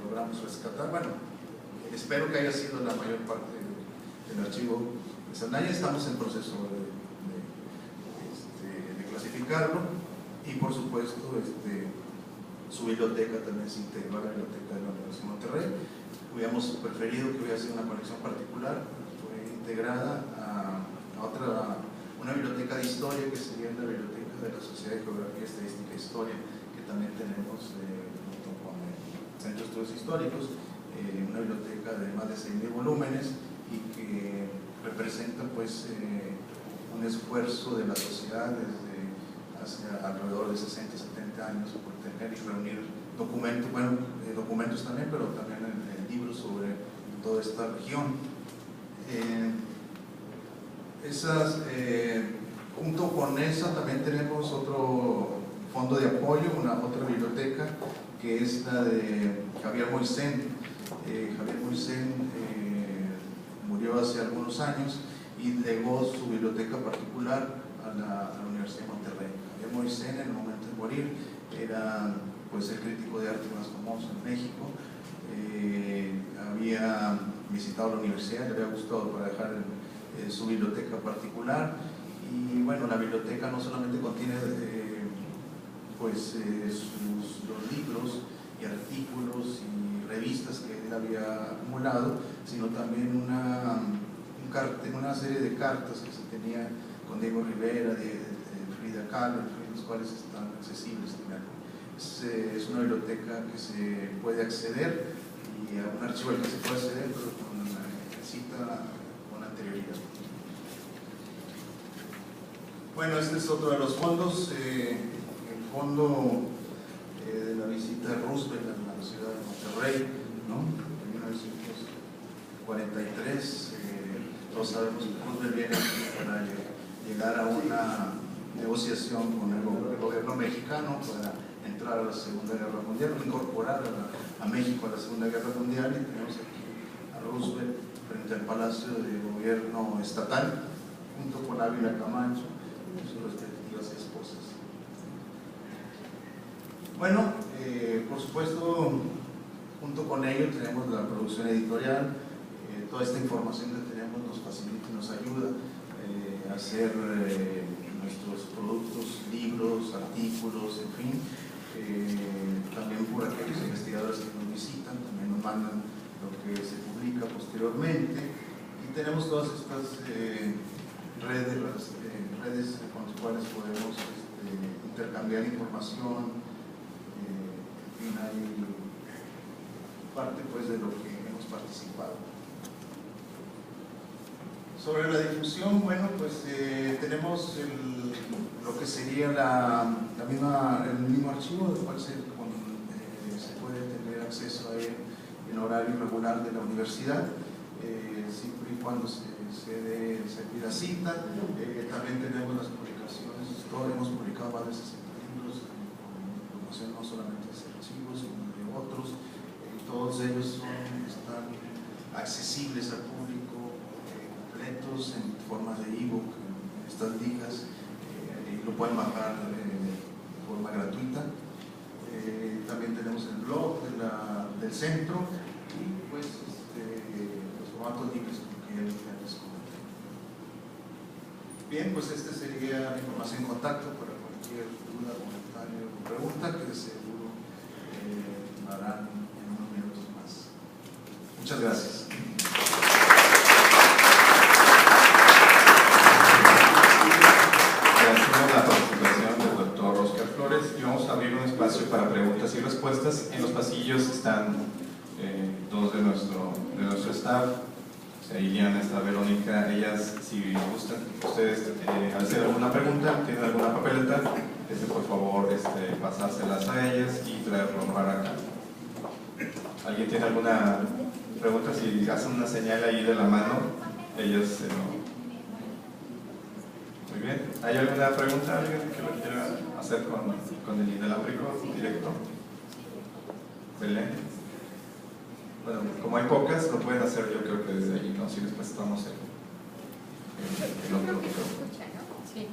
logramos rescatar. Bueno, espero que haya sido la mayor parte del archivo de Saldaña. Estamos en proceso de clasificarlo, y por supuesto su biblioteca también se integró a la biblioteca de la Universidad de Monterrey. Hubiéramos preferido que hubiera sido una colección particular, fue integrada a una biblioteca de historia, que sería la biblioteca de la Sociedad de Geografía, Estadística e Historia, que también tenemos junto con el Centro de Estudios Históricos, una biblioteca de más de 6.000 volúmenes, y que representa pues un esfuerzo de la sociedad desde hace alrededor de 60, 70 años por tener y reunir documentos, bueno, documentos también, pero también libros sobre toda esta región. Junto con esa también tenemos otro fondo de apoyo, otra biblioteca, que es la de Javier Moisén. Javier Moisén murió hace algunos años y legó su biblioteca particular a la Universidad de Monterrey. Javier Moisén, en el momento de morir, era pues el crítico de arte más famoso en México. Había visitado la universidad, le había gustado para dejar su biblioteca particular, y bueno, la biblioteca no solamente contiene los libros y artículos y revistas que él había acumulado, sino también una serie de cartas que se tenía con Diego Rivera, de Frida Kahlo, los cuales están accesibles también. Es una biblioteca que se puede acceder, y a un archivo al que se puede acceder, pero con cita con anterioridad. Bueno, este es otro de los fondos, el fondo de la visita de Roosevelt a la ciudad de Monterrey, ¿no? En 1943. Todos sabemos que Roosevelt viene aquí para llegar a una negociación con el gobierno mexicano para entrar a la Segunda Guerra Mundial, incorporar a México a la Segunda Guerra Mundial, y tenemos aquí a Roosevelt frente al Palacio de Gobierno Estatal, junto con Ávila Camacho y sus respectivas esposas. Bueno, por supuesto, junto con ello tenemos la producción editorial. Toda esta información que tenemos nos facilita y nos ayuda a hacer nuestros productos, libros, artículos, en fin. También por aquellos investigadores que nos visitan, también nos mandan lo que se publica posteriormente, y tenemos todas estas redes con las cuales podemos intercambiar información. En fin, hay parte pues de lo que hemos participado. Sobre la difusión, bueno, pues tenemos lo que sería el mismo archivo, del cual se puede tener acceso a él en horario regular de la universidad, siempre y cuando se dé servida cita. También tenemos las publicaciones, hemos publicado más de 60 libros con información no solamente de ese archivo, sino de otros. Todos ellos están accesibles al público, completos en forma de ebook, en estas ligas, y lo pueden bajar de forma gratuita. También tenemos el blog del centro, y pues los formatos libres que ya les comenté. Bien, pues este sería la información en contacto para cualquier duda, comentario o pregunta, que de seguro harán en unos minutos más. Muchas gracias. Agradecemos la participación del doctor Óscar Flores, y vamos a abrir un espacio para preguntas y respuestas. En los pasillos están dos de nuestro staff. Iliana, está Verónica. Ellas, si gustan ustedes hacer alguna pregunta, tienen alguna papeleta, por favor pasárselas a ellas y traerlo para acá. ¿Alguien tiene alguna pregunta? Si hacen una señal ahí de la mano, ellos Muy bien. ¿Hay alguna pregunta? ¿Alguien que lo quiera hacer con el inalámbrico directo? Belén. Bueno, como hay pocas, lo pueden hacer, yo creo que desde ahí, ¿no? Si después estamos en otro micrófono. Sí.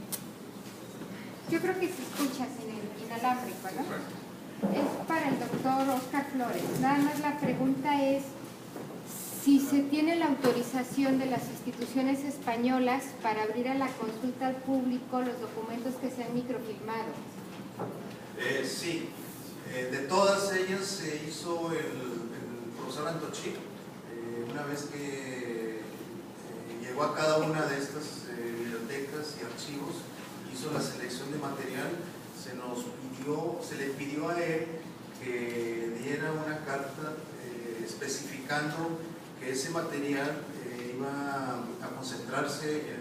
Yo creo que se escucha sin el inalámbrico, ¿no? Es para el doctor Oscar Flores. Nada más la pregunta es si se tiene la autorización de las instituciones españolas para abrir a la consulta al público los documentos que se han microfilmado. Sí, de todas ellas se hizo el profesor Antochi. Una vez que llegó a cada una de estas bibliotecas y archivos, hizo la selección de material, se le pidió a él que diera una carta especificando que ese material iba a concentrarse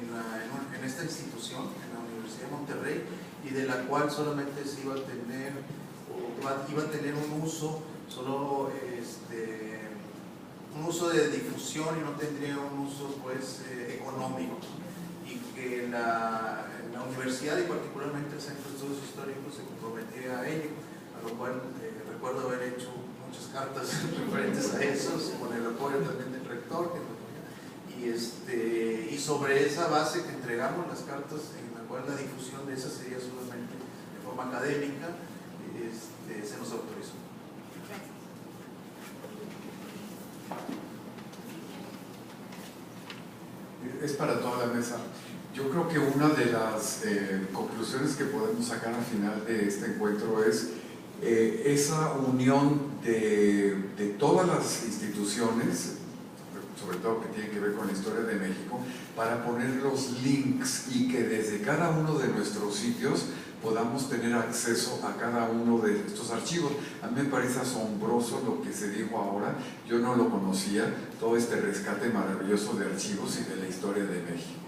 en esta institución, en la Universidad de Monterrey, y de la cual solamente se iba a tener un uso, solo un uso de difusión, y no tendría un uso pues económico, y que la universidad y particularmente el Centro de Estudios Históricos se comprometía a ello, a lo cual recuerdo haber hecho muchas cartas referentes a eso, con el apoyo también del rector, y sobre esa base que entregamos las cartas, en la cual la difusión de esas sería solamente de forma académica, se nos autorizó. Es para toda la mesa. Yo creo que una de las conclusiones que podemos sacar al final de este encuentro es esa unión de todas las instituciones, sobre todo que tienen que ver con la historia de México, para poner los links y que desde cada uno de nuestros sitios podamos tener acceso a cada uno de estos archivos. A mí me parece asombroso lo que se dijo ahora, yo no lo conocía, todo este rescate maravilloso de archivos y de la historia de México.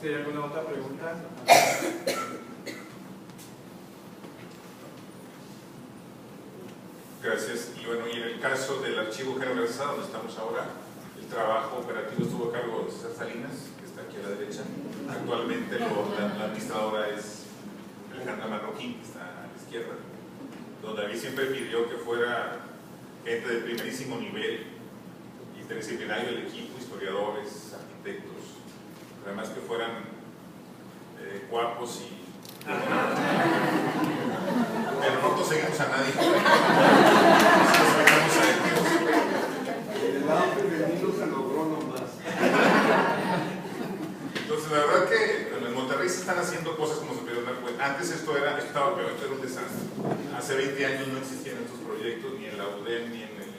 ¿Hay alguna otra pregunta? Gracias. Y bueno, y en el caso del archivo generalizado, donde estamos ahora, el trabajo operativo estuvo a cargo de César Salinas, que está aquí a la derecha. Actualmente la administradora es Alejandra Marroquín, que está a la izquierda. Don David siempre pidió que fuera gente de primerísimo nivel, interdisciplinario del equipo, historiadores, arquitectos, además que fueran guapos y... Pero no conseguimos a nadie. El lado femenino se logró nomás. Entonces, la verdad que en Monterrey se están haciendo cosas como se pudieron dar cuenta. Antes esto estaba peor, esto era un desastre. Hace 20 años no existían estos proyectos, ni en la UDEM, ni en el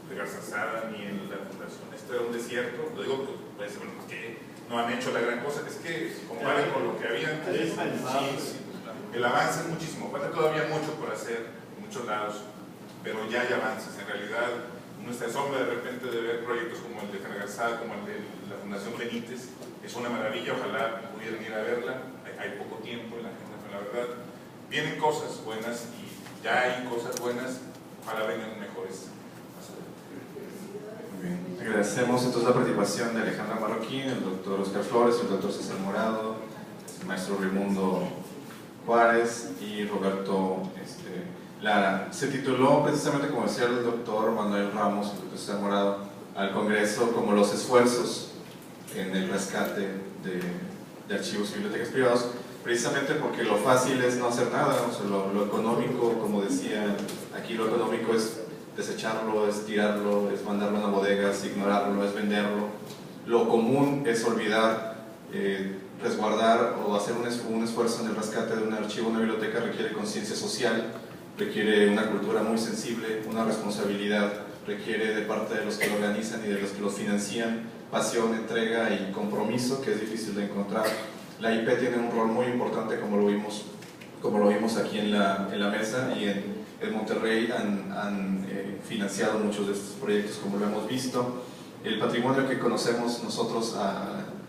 de Garzazada, ni en la Fundación. Esto era un desierto. Lo digo, pues, bueno, pues que no han hecho la gran cosa. Es que comparen con lo que había antes. Sí. El avance es muchísimo. Falta todavía mucho por hacer en muchos lados, pero ya hay avances. En realidad, uno se asombra de repente de ver proyectos como el de Garzazada, como el de la Fundación Benítez. Es una maravilla, ojalá pudieran ir a verla. Hay poco tiempo en la agenda, pero la verdad, vienen cosas buenas y ya hay cosas buenas, ojalá vengan mejores. Muy bien. Agradecemos entonces la participación de Alejandra Marroquín, el doctor Oscar Flores, el doctor César Morado, el maestro Raimundo Juárez y Roberto Lara. Se tituló precisamente, como decía el doctor Manuel Ramos, el doctor César Morado, al Congreso como los esfuerzos en el rescate de archivos y bibliotecas privados, precisamente porque lo fácil es no hacer nada, o sea, lo económico, como decía aquí, lo económico es desecharlo, es tirarlo, es mandarlo a una bodega, es ignorarlo, es venderlo. Lo común es olvidar, resguardar o hacer un esfuerzo en el rescate de un archivo, una biblioteca requiere conciencia social, requiere una cultura muy sensible, una responsabilidad, requiere de parte de los que lo organizan y de los que los financian pasión, entrega y compromiso, que es difícil de encontrar. La IP tiene un rol muy importante, como lo vimos aquí en la mesa, y en Monterrey han financiado muchos de estos proyectos, como lo hemos visto. El patrimonio que conocemos nosotros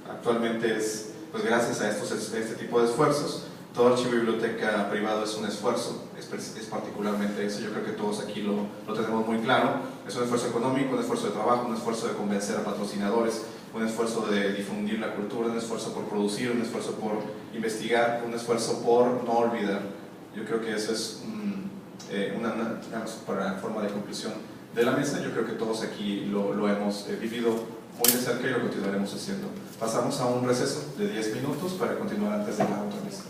actualmente es pues gracias a este tipo de esfuerzos. Todo archivo y biblioteca privado es un esfuerzo, es particularmente eso. Yo creo que todos aquí lo tenemos muy claro. Es un esfuerzo económico, un esfuerzo de trabajo, un esfuerzo de convencer a patrocinadores, un esfuerzo de difundir la cultura, un esfuerzo por producir, un esfuerzo por investigar, un esfuerzo por no olvidar. Yo creo que eso es digamos, para forma de conclusión de la mesa. Yo creo que todos aquí lo hemos vivido muy de cerca y lo continuaremos haciendo. Pasamos a un receso de 10 minutos para continuar antes de la otra mesa.